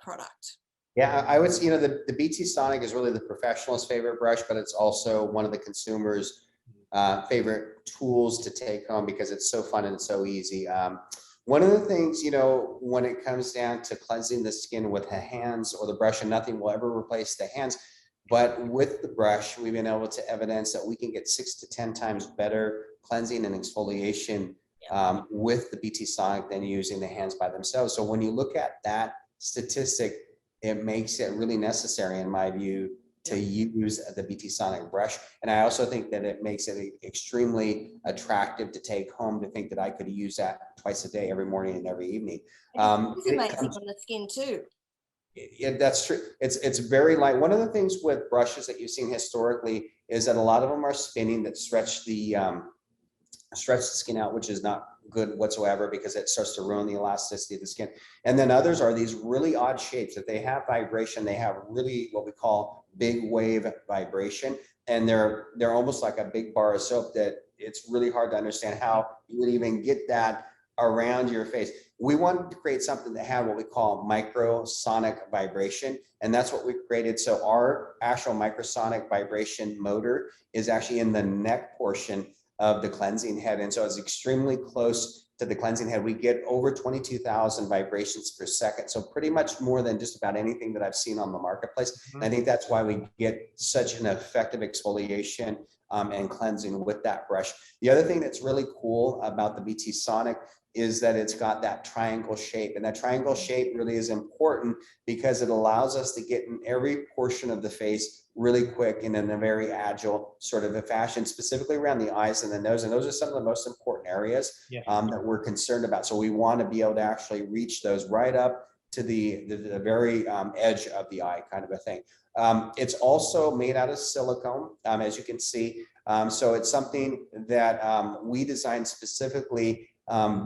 product. Yeah, I would say, the BT Sonic is really the professional's favorite brush, but it's also one of the consumers' favorite tools to take home because it's so fun and so easy. One of the things, when it comes down to cleansing the skin with the hands or the brush, and nothing will ever replace the hands, but with the brush, we've been able to evidence that we can get 6 to 10 times better cleansing and exfoliation with the BT Sonic than using the hands by themselves. So when you look at that statistic, it makes it really necessary, in my view, to use the BT Sonic brush. And I also think that it makes it extremely attractive to take home, to think that I could use that twice a day, every morning and every evening. It's amazing on the skin too. Yeah, that's true. It's very light. One of the things with brushes that you've seen historically is that a lot of them are spinning that stretch the skin out, which is not good whatsoever because it starts to ruin the elasticity of the skin. And then others are these really odd shapes that they have vibration. They have really what we call big wave vibration, and they're almost like a big bar of soap that it's really hard to understand how you would even get that around your face. We wanted to create something that had what we call microsonic vibration, and that's what we created. So our actual microsonic vibration motor is actually in the neck portion of the cleansing head, and so it's extremely close to the cleansing head. We get over 22,000 vibrations per second, so pretty much more than just about anything that I've seen on the marketplace. And I think that's why we get such an effective exfoliation and cleansing with that brush. The other thing that's really cool about the BT Sonic is that it's got that triangle shape, and that triangle shape really is important because it allows us to get in every portion of the face really quick and in a very agile sort of a fashion, specifically around the eyes and the nose. And those are some of the most important areas that we're concerned about. So we want to be able to actually reach those right up to the very edge of the eye, kind of a thing. It's also made out of silicone, as you can see. So it's something that we designed specifically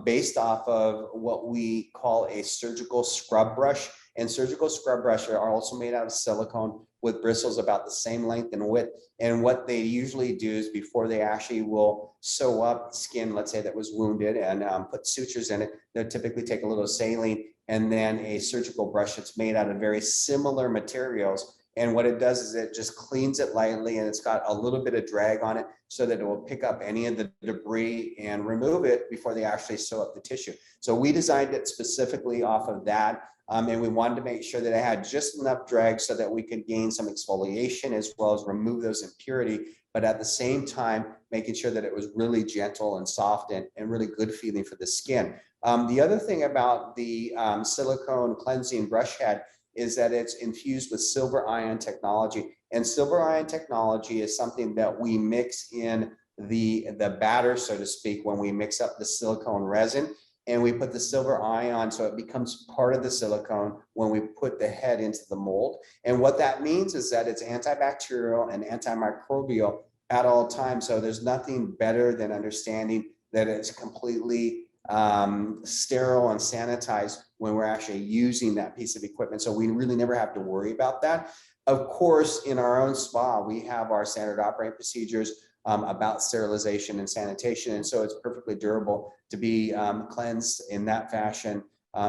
based off of what we call a surgical scrub brush. And surgical scrub brushes are also made out of silicone with bristles about the same length and width. And what they usually do is before they actually will sew up skin, let's say that was wounded, and put sutures in it, they'll typically take a little saline and then a surgical brush that's made out of very similar materials. And what it does is it just cleans it lightly, and it's got a little bit of drag on it so that it will pick up any of the debris and remove it before they actually sew up the tissue. So we designed it specifically off of that. And we wanted to make sure that it had just enough drag so that we could gain some exfoliation as well as remove those impurities, but at the same time, making sure that it was really gentle and soft and really good feeling for the skin. The other thing about the silicone cleansing brush head is that it's infused with silver ion technology. And silver ion technology is something that we mix in the batter, so to speak, when we mix up the silicone resin. And we put the silver ion so it becomes part of the silicone when we put the head into the mold. And what that means is that it's antibacterial and antimicrobial at all times. So there's nothing better than understanding that it's completely sterile and sanitized when we're actually using that piece of equipment. So we really never have to worry about that. Of course, in our own spa, we have our standard operating procedures about sterilization and sanitation. And so it's perfectly durable to be cleansed in that fashion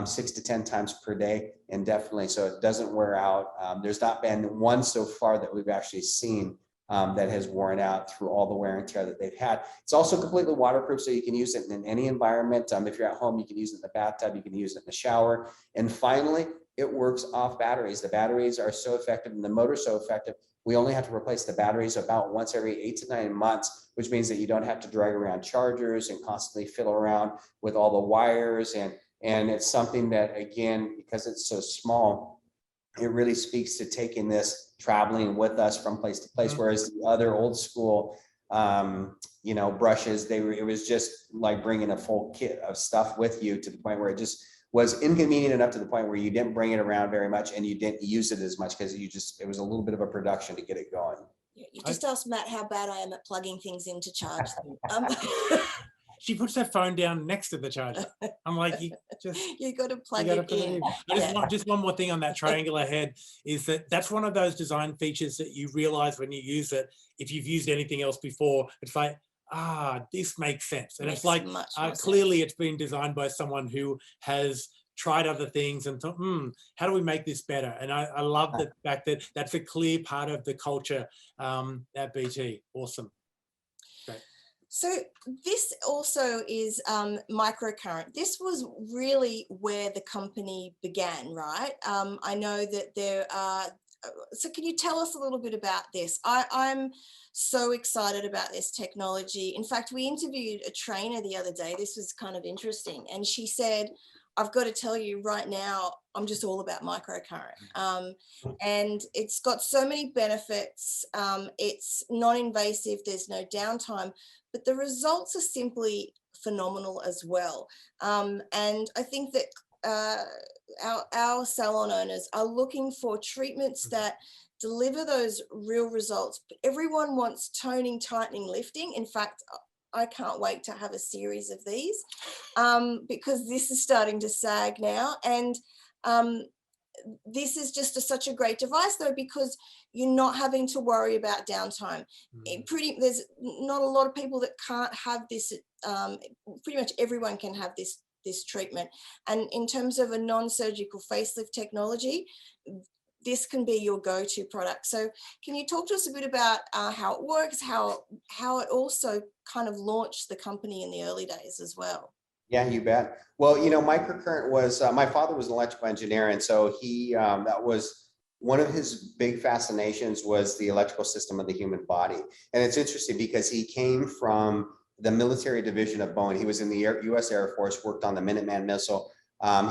6 to 10 times per day. And definitely, so it doesn't wear out. There's not been one so far that we've actually seen that has worn out through all the wear and tear that they've had. It's also completely waterproof, so you can use it in any environment. If you're at home, you can use it in the bathtub, you can use it in the shower. And finally, it works off batteries. The batteries are so effective and the motor's so effective, we only have to replace the batteries about once every 8 to 9 months, which means that you don't have to drag around chargers and constantly fiddle around with all the wires. And it's something that, again, because it's so small, it really speaks to taking this traveling with us from place to place. Whereas the other old school, brushes, it was just like bringing a full kit of stuff with you, to the point where it just was inconvenient enough to the point where you didn't bring it around very much and you didn't use it as much because it was a little bit of a production to get it going. You just asked Matt how bad I am at plugging things in to charge them. She puts her phone down next to the charger. I'm like, you got to plug it in. Just one more thing on that triangular head is that's one of those design features that you realize when you use it. If you've used anything else before, it's like, this makes sense. And it's like, clearly it's been designed by someone who has tried other things and thought, how do we make this better? And I love the fact that that's a clear part of the culture at BT. Awesome. Great. So this also is Microcurrent. This was really where the company began, right? I know that there are, so can you tell us a little bit about this? I'm so excited about this technology. In fact, we interviewed a trainer the other day. This was kind of interesting. And she said, I've got to tell you right now, I'm just all about microcurrent. And it's got so many benefits. It's non-invasive, there's no downtime, but the results are simply phenomenal as well. And I think that our salon owners are looking for treatments that deliver those real results. Everyone wants toning, tightening, lifting. In fact, I can't wait to have a series of these because this is starting to sag now. And this is just such a great device though, because you're not having to worry about downtime. There's not a lot of people that can't have this. Pretty much everyone can have this treatment. And in terms of a non-surgical facelift technology, this can be your go-to product. So can you talk to us a bit about how it works, how it also kind of launched the company in the early days as well? Yeah, you bet. Well, Microcurrent was, my father was an electrical engineer. And so that was one of his big fascinations, was the electrical system of the human body. And it's interesting because he came from the military division of Boeing. He was in the US Air Force, worked on the Minuteman missile.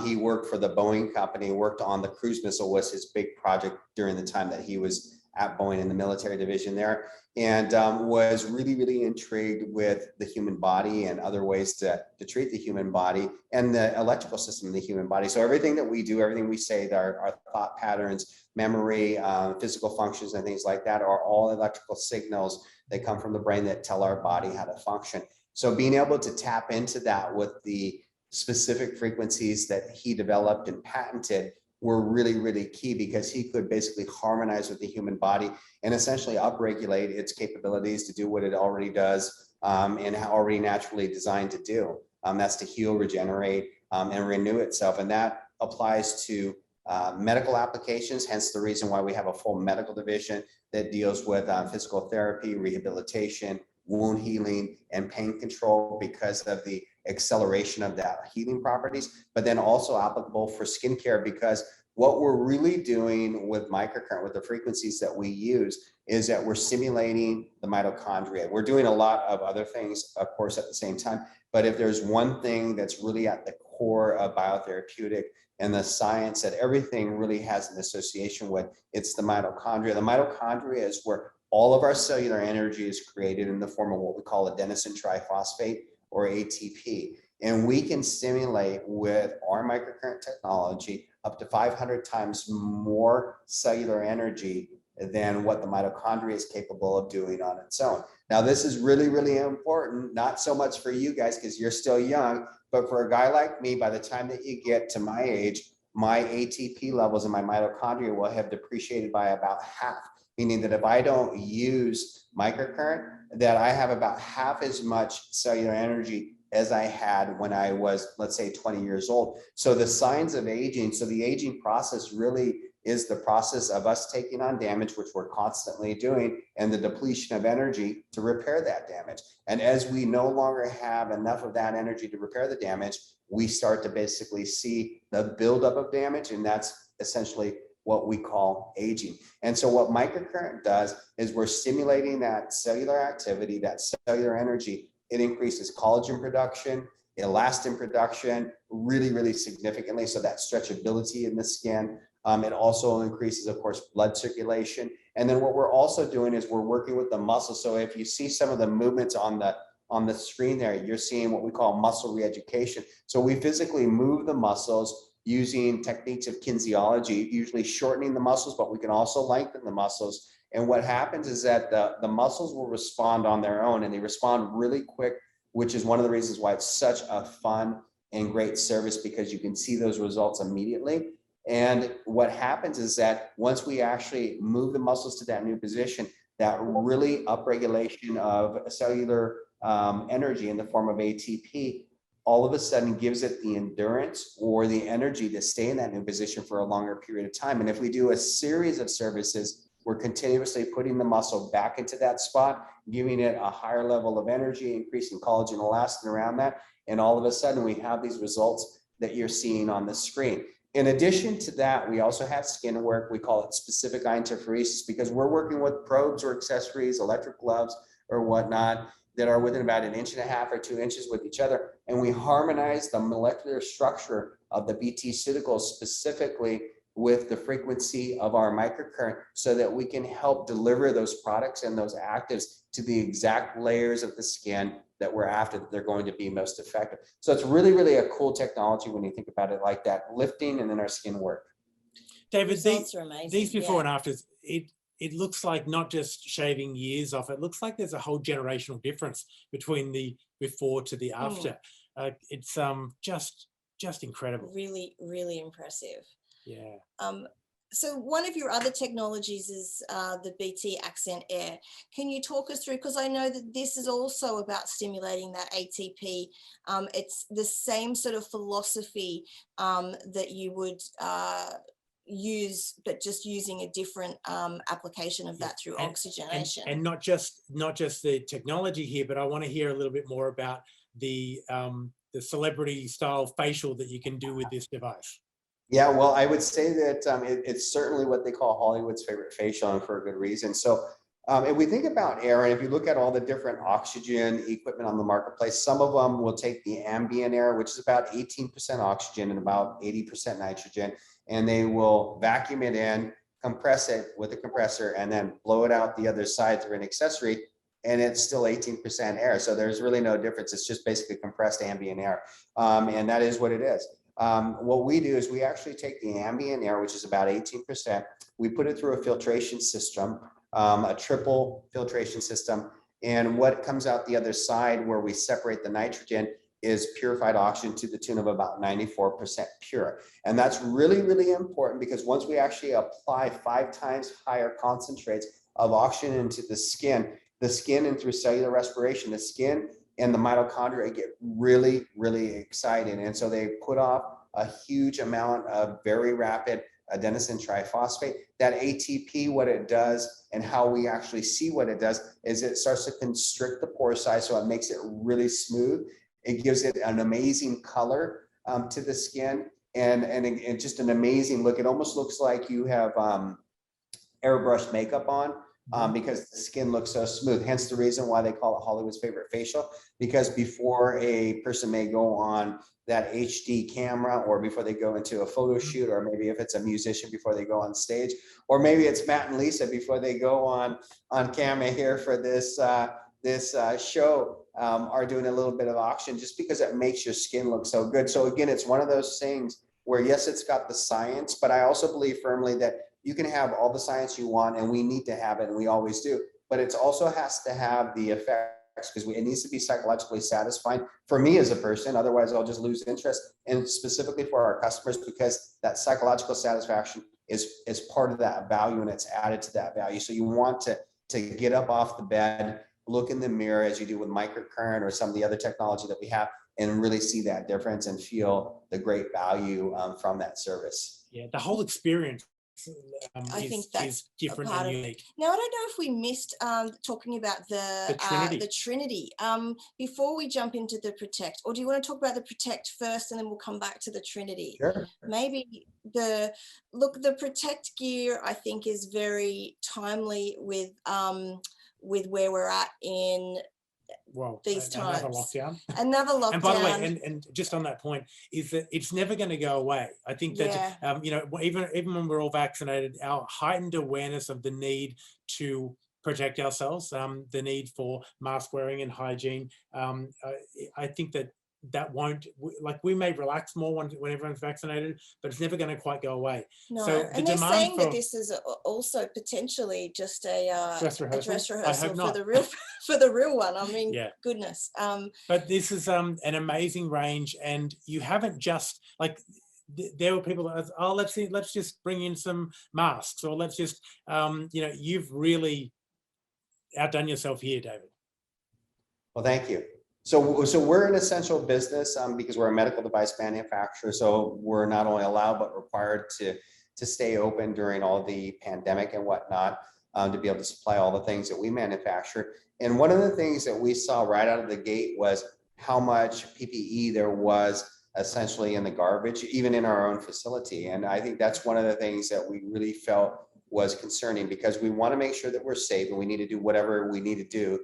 He worked for the Boeing company, worked on the cruise missile, was his big project during the time that he was at Boeing in the military division there, and was really, really intrigued with the human body and other ways to treat the human body and the electrical system of the human body. So everything that we do, everything we say, our thought patterns, memory, physical functions and things like that are all electrical signals that come from the brain that tell our body how to function. So being able to tap into that with the specific frequencies that he developed and patented were really, really key, because he could basically harmonize with the human body and essentially upregulate its capabilities to do what it already does and already naturally designed to do. That's to heal, regenerate, and renew itself. And that applies to medical applications, hence the reason why we have a full medical division that deals with physical therapy, rehabilitation, wound healing, and pain control because of the acceleration of that healing properties, but then also applicable for skincare, because what we're really doing with microcurrent, with the frequencies that we use, is that we're stimulating the mitochondria. We're doing a lot of other things, of course, at the same time, but if there's one thing that's really at the core of biotherapeutic and the science that everything really has an association with, it's the mitochondria. The mitochondria is where all of our cellular energy is created in the form of what we call adenosine triphosphate, or ATP. And we can stimulate with our microcurrent technology up to 500 times more cellular energy than what the mitochondria is capable of doing on its own. Now, this is really, really important, not so much for you guys because you're still young, but for a guy like me, by the time that you get to my age, my ATP levels in my mitochondria will have depreciated by about half, meaning that if I don't use microcurrent, that I have about half as much cellular energy as I had when I was, let's say, 20 years old. So the signs of aging, so the aging process really is the process of us taking on damage, which we're constantly doing, and the depletion of energy to repair that damage. And as we no longer have enough of that energy to repair the damage, we start to basically see the buildup of damage, and that's essentially what we call aging. And so what microcurrent does is we're stimulating that cellular activity, that cellular energy. It increases collagen production, elastin production, really, really significantly. So that stretchability in the skin. It also increases, of course, blood circulation. And then what we're also doing is we're working with the muscle. So if you see some of the movements on the screen there, you're seeing what we call muscle reeducation. So we physically move the muscles using techniques of kinesiology, usually shortening the muscles, but we can also lengthen the muscles. And what happens is that the muscles will respond on their own, and they respond really quick, which is one of the reasons why it's such a fun and great service, because you can see those results immediately. And what happens is that once we actually move the muscles to that new position, that really upregulation of cellular energy in the form of ATP all of a sudden gives it the endurance or the energy to stay in that new position for a longer period of time. And if we do a series of services, we're continuously putting the muscle back into that spot, giving it a higher level of energy, increasing collagen elastin around that. And all of a sudden we have these results that you're seeing on the screen. In addition to that, we also have skin work. We call it specific eye interferesis, because we're working with probes or accessories, electric gloves or whatnot, that are within about 1.5 inches or 2 inches with each other. And we harmonize the molecular structure of the BT-ceuticals specifically with the frequency of our microcurrent, so that we can help deliver those products and those actives to the exact layers of the skin that we're after, that they're going to be most effective. So it's really, really a cool technology when you think about it like that, lifting and then our skin work. David, Amazing. these before and afters, it looks like not just shaving years off, it looks like there's a whole generational difference between the before to the after. It's just incredible. Really, really impressive. Yeah. So one of your other technologies is the BT Accent Air. Can you talk us through, because I know that this is also about stimulating that ATP. It's the same sort of philosophy that you would use, but just using a different application of that through oxygenation. And not just the technology here, but I want to hear a little bit more about the celebrity style facial that you can do with this device. Yeah, well, I would say that it's certainly what they call Hollywood's favorite facial, and for a good reason. So if we think about air, and if you look at all the different oxygen equipment on the marketplace, some of them will take the ambient air, which is about 18% oxygen and about 80% nitrogen, and they will vacuum it in, compress it with a compressor, and then blow it out the other side through an accessory, and it's still 18% air. So there's really no difference. It's just basically compressed ambient air. And that is what it is. What we do is we actually take the ambient air, which is about 18%, we put it through a filtration system, a triple filtration system. And what comes out the other side where we separate the nitrogen is purified oxygen to the tune of about 94% pure. And that's really, really important, because once we actually apply 5 times higher concentrates of oxygen into the skin and through cellular respiration, the skin and the mitochondria get really, really excited. And so they put off a huge amount of very rapid adenosine triphosphate. That ATP, what it does and how we actually see what it does is it starts to constrict the pore size, so it makes it really smooth. It gives it an amazing color to the skin, and just an amazing look. It almost looks like you have airbrushed makeup on, because the skin looks so smooth. Hence the reason why they call it Hollywood's favorite facial, because before a person may go on that HD camera, or before they go into a photo shoot, or maybe if it's a musician before they go on stage, or maybe it's Matt and Lisa before they go on camera here for this show, are doing a little bit of oxygen, just because it makes your skin look so good. So again, it's one of those things where, yes, it's got the science, but I also believe firmly that you can have all the science you want, and we need to have it, and we always do, but it also has to have the effects, because it needs to be psychologically satisfying for me as a person. Otherwise, I'll just lose interest, and specifically for our customers, because that psychological satisfaction is part of that value, and it's added to that value. So you want to get up off the bed, look in the mirror as you do with microcurrent or some of the other technology that we have, and really see that difference and feel the great value from that service. Yeah, the whole experience I think that's is different and unique. Now, I don't know if we missed talking about the Trinity. Before we jump into the Protect, or do you want to talk about the Protect first, and then we'll come back to the Trinity? Sure. Maybe the Protect gear, I think, is very timely with where we're at in these times. Another lockdown. Another lockdown. And by the way, and just on that point, is that it's never going to go away. I think that even when we're all vaccinated, our heightened awareness of the need to protect ourselves, the need for mask wearing and hygiene, I think that won't, like, we may relax more when everyone's vaccinated, but it's never going to quite go away. No, so and they're saying that this is also potentially just a dress rehearsal for the real one. I mean, goodness. But this is an amazing range, and you haven't just, like, there were people that, oh, let's just bring in some masks, or let's just, you've really outdone yourself here, David. Well, thank you. So we're an essential business because we're a medical device manufacturer. So we're not only allowed but required to stay open during all the pandemic and whatnot, to be able to supply all the things that we manufacture. And one of the things that we saw right out of the gate was how much PPE there was essentially in the garbage, even in our own facility. And I think that's one of the things that we really felt was concerning, because we want to make sure that we're safe, and we need to do whatever we need to do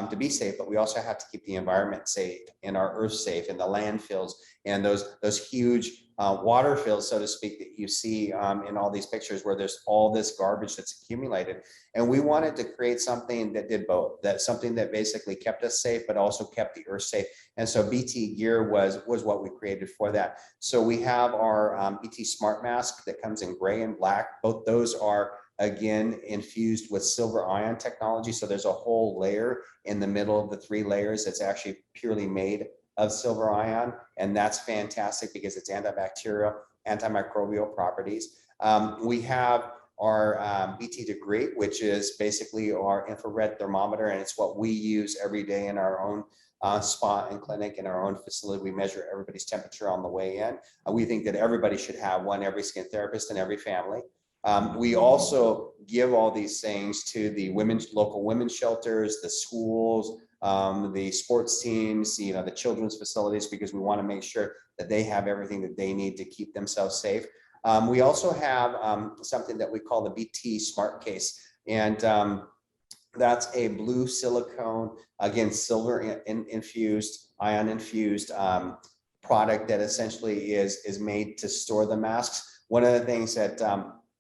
to be safe, but we also have to keep the environment safe and our earth safe, and the landfills and those huge water fills, so to speak, that you see in all these pictures where there's all this garbage that's accumulated. And we wanted to create something that did both, something that basically kept us safe, but also kept the earth safe. And so BT gear was what we created for that. So we have our BT Smart Mask that comes in gray and black. Both those are, again, infused with silver ion technology. So there's a whole layer in the middle of the 3 layers that's actually purely made of silver ion. And that's fantastic because it's antibacterial, antimicrobial properties. We have our BT Degree, which is basically our infrared thermometer. And it's what we use every day in our own spa and clinic, in our own facility. We measure everybody's temperature on the way in. We think that everybody should have one, every skin therapist in every family. We also give all these things to the local women's shelters, the schools, the sports teams, the children's facilities, because we want to make sure that they have everything that they need to keep themselves safe. We also have something that we call the BT Smart Case, and that's a blue silicone, again, silver infused, ion infused product that essentially is made to store the masks. One of the things that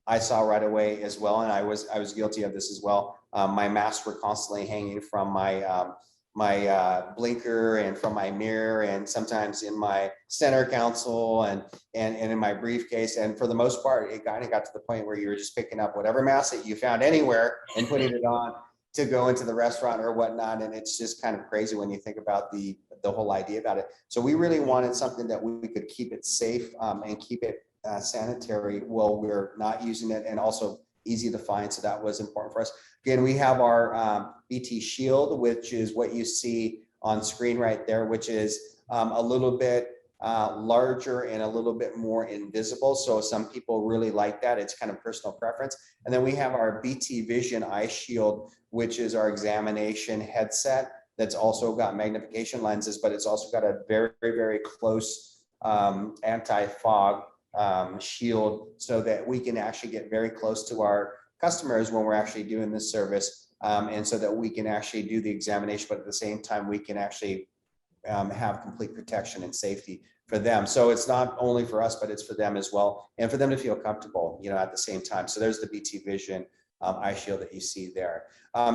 I saw right away as well, and I was guilty of this as well. My masks were constantly hanging from my blinker and from my mirror, and sometimes in my center console and in my briefcase. And for the most part, it kind of got to the point where you were just picking up whatever mask that you found anywhere and putting it on to go into the restaurant or whatnot. And it's just kind of crazy when you think about the whole idea about it. So we really wanted something that we could keep it safe and keep it sanitary while we're not using it, and also easy to find. So that was important for us. Again, we have our BT Shield, which is what you see on screen right there, which is a little bit larger and a little bit more invisible. So some people really like that. It's kind of personal preference. And then we have our BT Vision Eye Shield, which is our examination headset that's also got magnification lenses, but it's also got a very, very close anti-fog shield, so that we can actually get very close to our customers when we're actually doing this service, and so that we can actually do the examination, but at the same time we can actually have complete protection and safety for them. So it's not only for us, but it's for them as well, and for them to feel comfortable, you know, at the same time. So there's the BT Vision eye shield that you see there.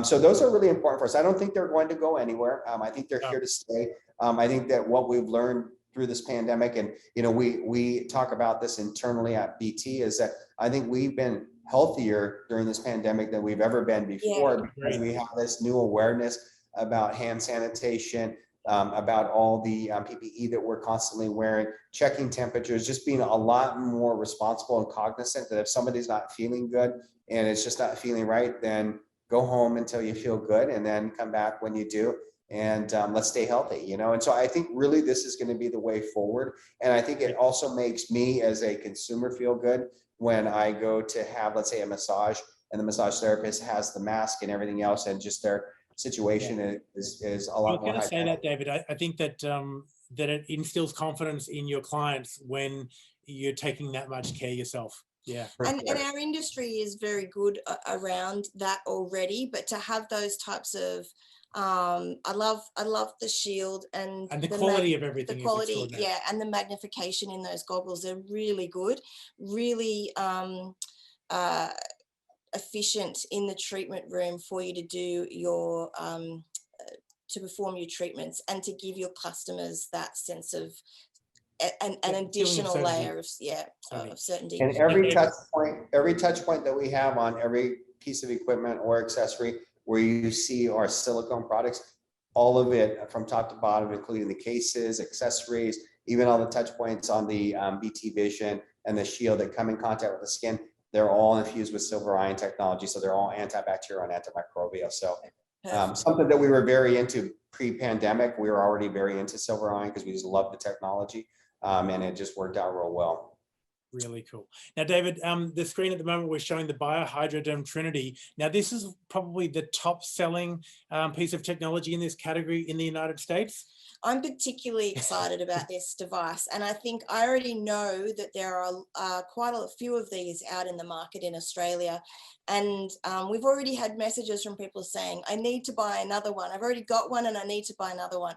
So those are really important for us. I don't think they're going to go anywhere. I think they're here to stay. I think that what we've learned through this pandemic, and you know, we talk about this internally at BT, is that I think we've been healthier during this pandemic than we've ever been before, because we have this new awareness about hand sanitation, about all the PPE that we're constantly wearing, checking temperatures, just being a lot more responsible and cognizant that if somebody's not feeling good and it's just not feeling right, then go home until you feel good, and then come back when you do. And let's stay healthy, you know? And so I think really this is going to be the way forward. And I think it also makes me as a consumer feel good when I go to have, let's say, a massage, and the massage therapist has the mask and everything else, and just their situation is a lot more. I was going to say that, David. I think that that it instills confidence in your clients when you're taking that much care yourself. Yeah. And our industry is very good around that already, but to have those types of I love the shield and the quality of everything. The quality, yeah, and the magnification in those goggles, they're really good, really efficient in the treatment room for you to do your to perform your treatments, and to give your customers that sense of an additional layer of certainty. And every touch point that we have on every piece of equipment or accessory where you see our silicone products, all of it from top to bottom, including the cases, accessories, even all the touch points on the BT Vision and the shield that come in contact with the skin, they're all infused with silver ion technology. So they're all antibacterial and antimicrobial. So something that we were very into pre-pandemic. We were already very into silver ion because we just love the technology, and it just worked out real well. Really cool. Now, David, the screen at the moment, we're showing the Hydrodem Trinity. Now, this is probably the top selling piece of technology in this category in the United States. I'm particularly excited about this device, and I think I already know that there are quite a few of these out in the market in Australia, and we've already had messages from people saying, I need to buy another one. I've already got one and I need to buy another one.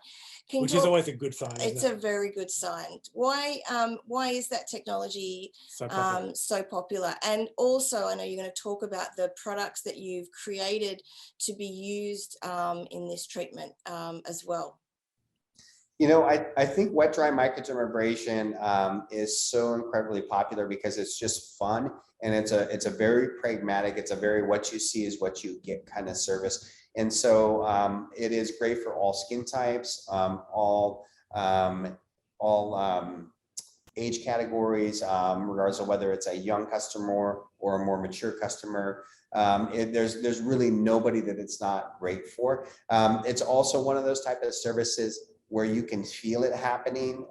Which is always a good sign. It's a very good sign. Why is that technology so popular? And also, I know you're going to talk about the products that you've created to be used in this treatment as well. You know, I think wet-dry microdermabrasion is so incredibly popular because it's just fun, and it's a very pragmatic, it's a very what you see is what you get kind of service. And so it is great for all skin types, all age categories, regardless of whether it's a young customer or a more mature customer. There's really nobody that it's not great for. It's also one of those type of services where you can feel it happening.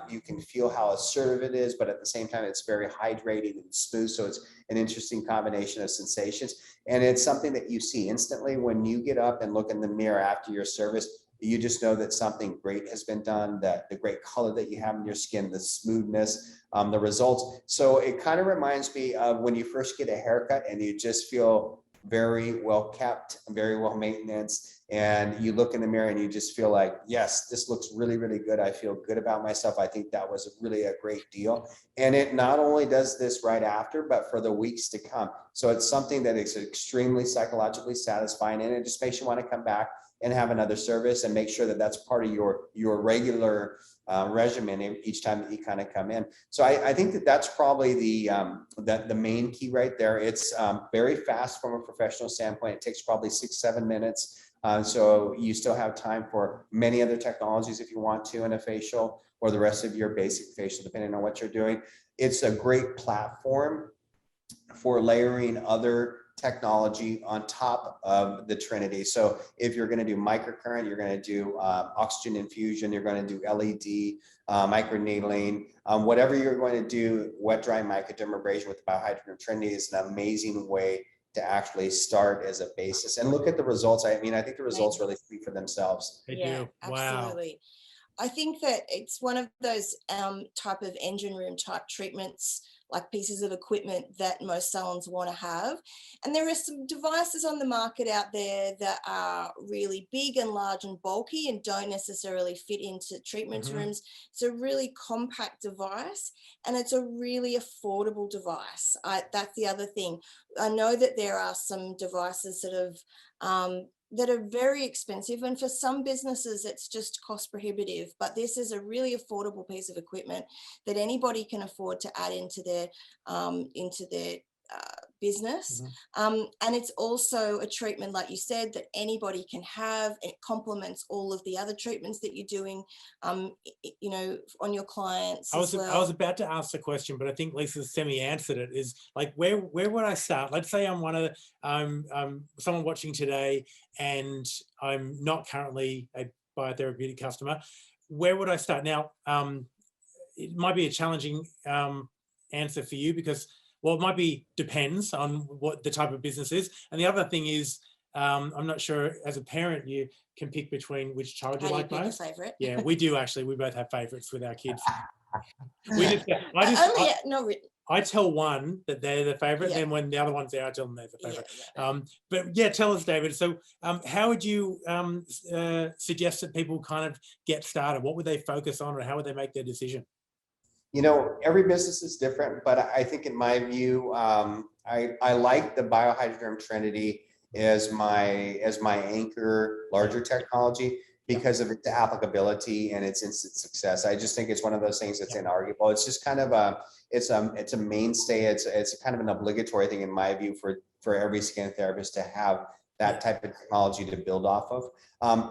You can feel how assertive it is, but at the same time, it's very hydrating and smooth. So it's an interesting combination of sensations. And it's something that you see instantly when you get up and look in the mirror after your service. You just know that something great has been done, that the great color that you have in your skin, the smoothness, the results. So it kind of reminds me of when you first get a haircut and you just feel very well kept, very well maintained. And you look in the mirror and you just feel like, yes, this looks really, really good. I feel good about myself. I think that was really a great deal. And it not only does this right after, but for the weeks to come. So it's something that is extremely psychologically satisfying, and it just makes you want to come back and have another service and make sure that that's part of your regular regimen each time that you kind of come in. So I think that that's probably the main key right there. It's very fast from a professional standpoint. It takes probably 6-7 minutes. So you still have time for many other technologies if you want to in a facial, or the rest of your basic facial, depending on what you're doing. It's a great platform for layering other technology on top of the Trinity. So if you're going to do microcurrent, you're going to do oxygen infusion, you're going to do LED, microneedling, whatever you're going to do, wet dry microdermabrasion with the Hydrodem Trinity is an amazing way to actually start as a basis and look at the results. I mean, I think the results really speak for themselves. They Yeah, do. Wow. absolutely. I think that it's one of those type of engine room type treatments, like pieces of equipment that most salons want to have. And there are some devices on the market out there that are really big and large and bulky and don't necessarily fit into treatment rooms. It's a really compact device, and it's a really affordable device. That's the other thing. I know that there are some devices that are very expensive, and for some businesses it's just cost prohibitive, but this is a really affordable piece of equipment that anybody can afford to add into their business. And it's also a treatment, like you said, that anybody can have. It complements all of the other treatments that you're doing, you know, on your clients. I was about to ask the question, but I think Lisa semi-answered it. Is like, where would I start? Let's say I'm someone watching today, and I'm not currently a biotherapeutic customer. Where would I start? Now, it might be a challenging answer for you, because, well, it might be, depends on what the type of business is. And the other thing is, I'm not sure, as a parent, you can pick between which child you like most. Favorite? Yeah, we do actually. We both have favorites with our kids. I tell one that they're the favorite, and then when the other one's there, I tell them they're the favorite. But yeah, tell us, David. So how would you suggest that people kind of get started? What would they focus on, or how would they make their decision? You know, every business is different, but I think in my view, I like the Bio-Hydrodem Trinity as my anchor larger technology because of its applicability and its instant success. I just think it's one of those things that's inarguable. It's just kind of it's a mainstay. It's kind of an obligatory thing in my view for every skin therapist to have that type of technology to build off of.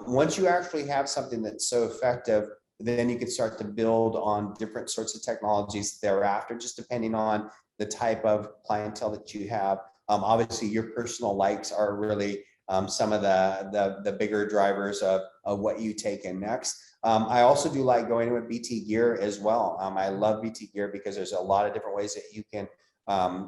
Once you actually have something that's so effective, then you can start to build on different sorts of technologies thereafter, just depending on the type of clientele that you have. Obviously, your personal likes are really some of the bigger drivers of what you take in next. I also do like going in with BT gear as well. I love BT gear because there's a lot of different ways that you can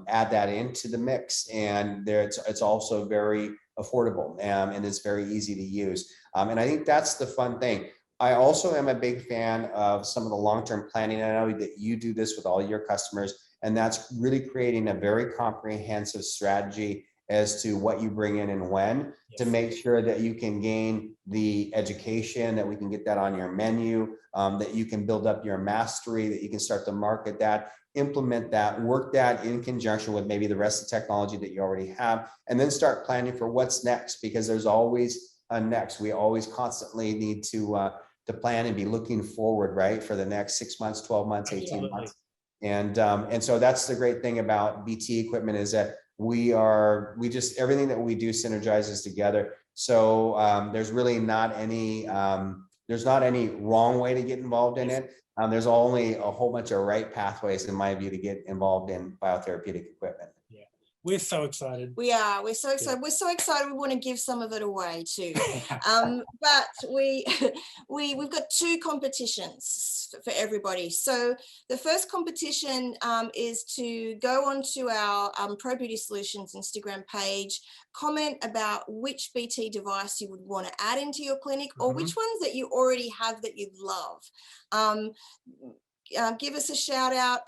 add that into the mix, and it's also very affordable and it's very easy to use. And I think that's the fun thing. I also am a big fan of some of the long-term planning. I know that you do this with all your customers, and that's really creating a very comprehensive strategy as to what you bring in and when, to make sure that you can gain the education, that we can get that on your menu, that you can build up your mastery, that you can start to market that, implement that, work that in conjunction with maybe the rest of the technology that you already have, and then start planning for what's next, because there's always a next. We always constantly need to plan and be looking forward, right, for the next 6 months, 12 months, 18 months. And so that's the great thing about BT equipment, is that we just, everything that we do synergizes together. So there's really not any wrong way to get involved in it. There's only a whole bunch of right pathways, in my view, to get involved in biotherapeutic equipment. Yeah, we're so excited. We are. We're so excited. We're so excited. We want to give some of it away too. But we've got 2 competitions for everybody. So the first competition is to go onto our Pro Beauty Solutions Instagram page, comment about which BT device you would want to add into your clinic, or which ones that you already have that you'd love. give us a shout out,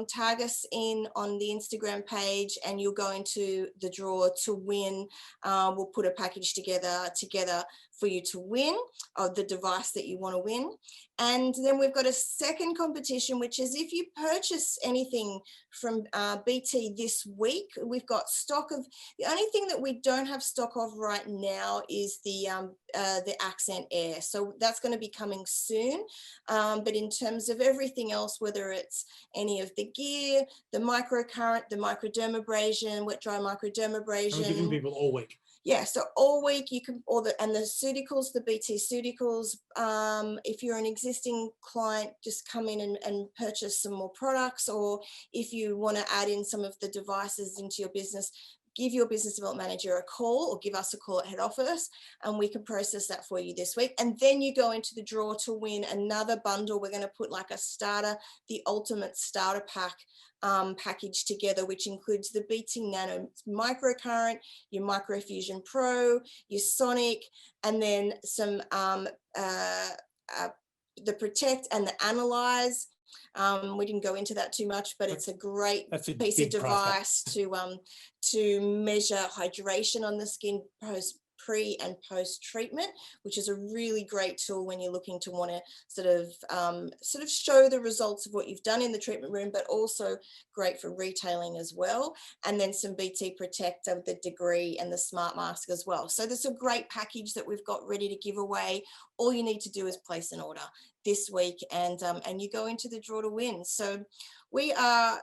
tag us in on the Instagram page, and you'll go into the draw to win. We'll put a package together for you to win, of the device that you want to win. And then we've got a second competition, which is if you purchase anything from BT this week, we've got stock of, the only thing that we don't have stock of right now is the Accent Air. So that's going to be coming soon. But in terms of everything else, whether it's any of the gear, the microcurrent, the microdermabrasion, wet dry microdermabrasion. I'm giving people all week. Yeah, so all week you can, and the Pseuticals, the BT Pseuticals, if you're an existing client, just come in and purchase some more products, or if you want to add in some of the devices into your business, give your business development manager a call or give us a call at head office, and we can process that for you this week. And then you go into the draw to win another bundle. We're going to put like a starter, the ultimate starter pack package together, which includes the BT Nano Microcurrent, your Microfusion Pro, your Sonic, and then some the Protect and the Analyze. We didn't go into that too much, but it's a great piece of device to measure hydration on the skin pre and post treatment, which is a really great tool when you're looking to want to sort of show the results of what you've done in the treatment room, but also great for retailing as well. And then some BT Protector with the Degree and the Smart Mask as well. So there's a great package that we've got ready to give away. All you need to do is place an order this week, and you go into the draw to win. So we are,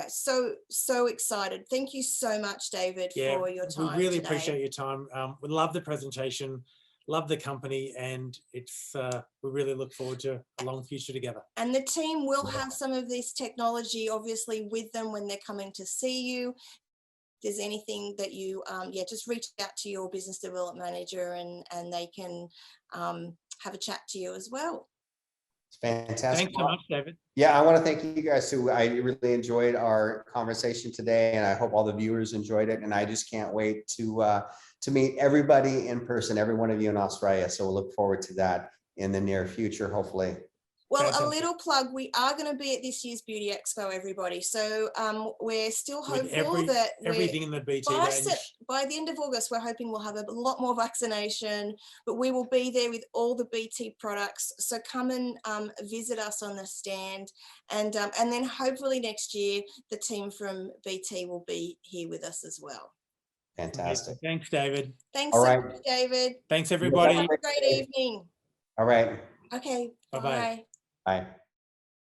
so excited. Thank you so much, David, for your time. We really today. appreciate your time. We love the presentation, love the company, and it's we really look forward to a long future together. And the team will have some of this technology obviously with them when they're coming to see you. If there's anything that you just reach out to your business development manager, and they can have a chat to you as well. It's fantastic. Thanks so much, David. Yeah, I want to thank you guys too. I really enjoyed our conversation today, and I hope all the viewers enjoyed it. And I just can't wait to meet everybody in person, every one of you in Australia. So we'll look forward to that in the near future, hopefully. Well, a little plug, we are going to be at this year's Beauty Expo, everybody. So we're still hopeful that everything in the BT range. By the end of August, we're hoping we'll have a lot more vaccination, but we will be there with all the BT products. So come and visit us on the stand. And then hopefully next year, the team from BT will be here with us as well. Fantastic. Thanks, David. Thanks so much, David. Thanks, everybody. Have a great evening. All right. Okay. Bye-bye. Bye.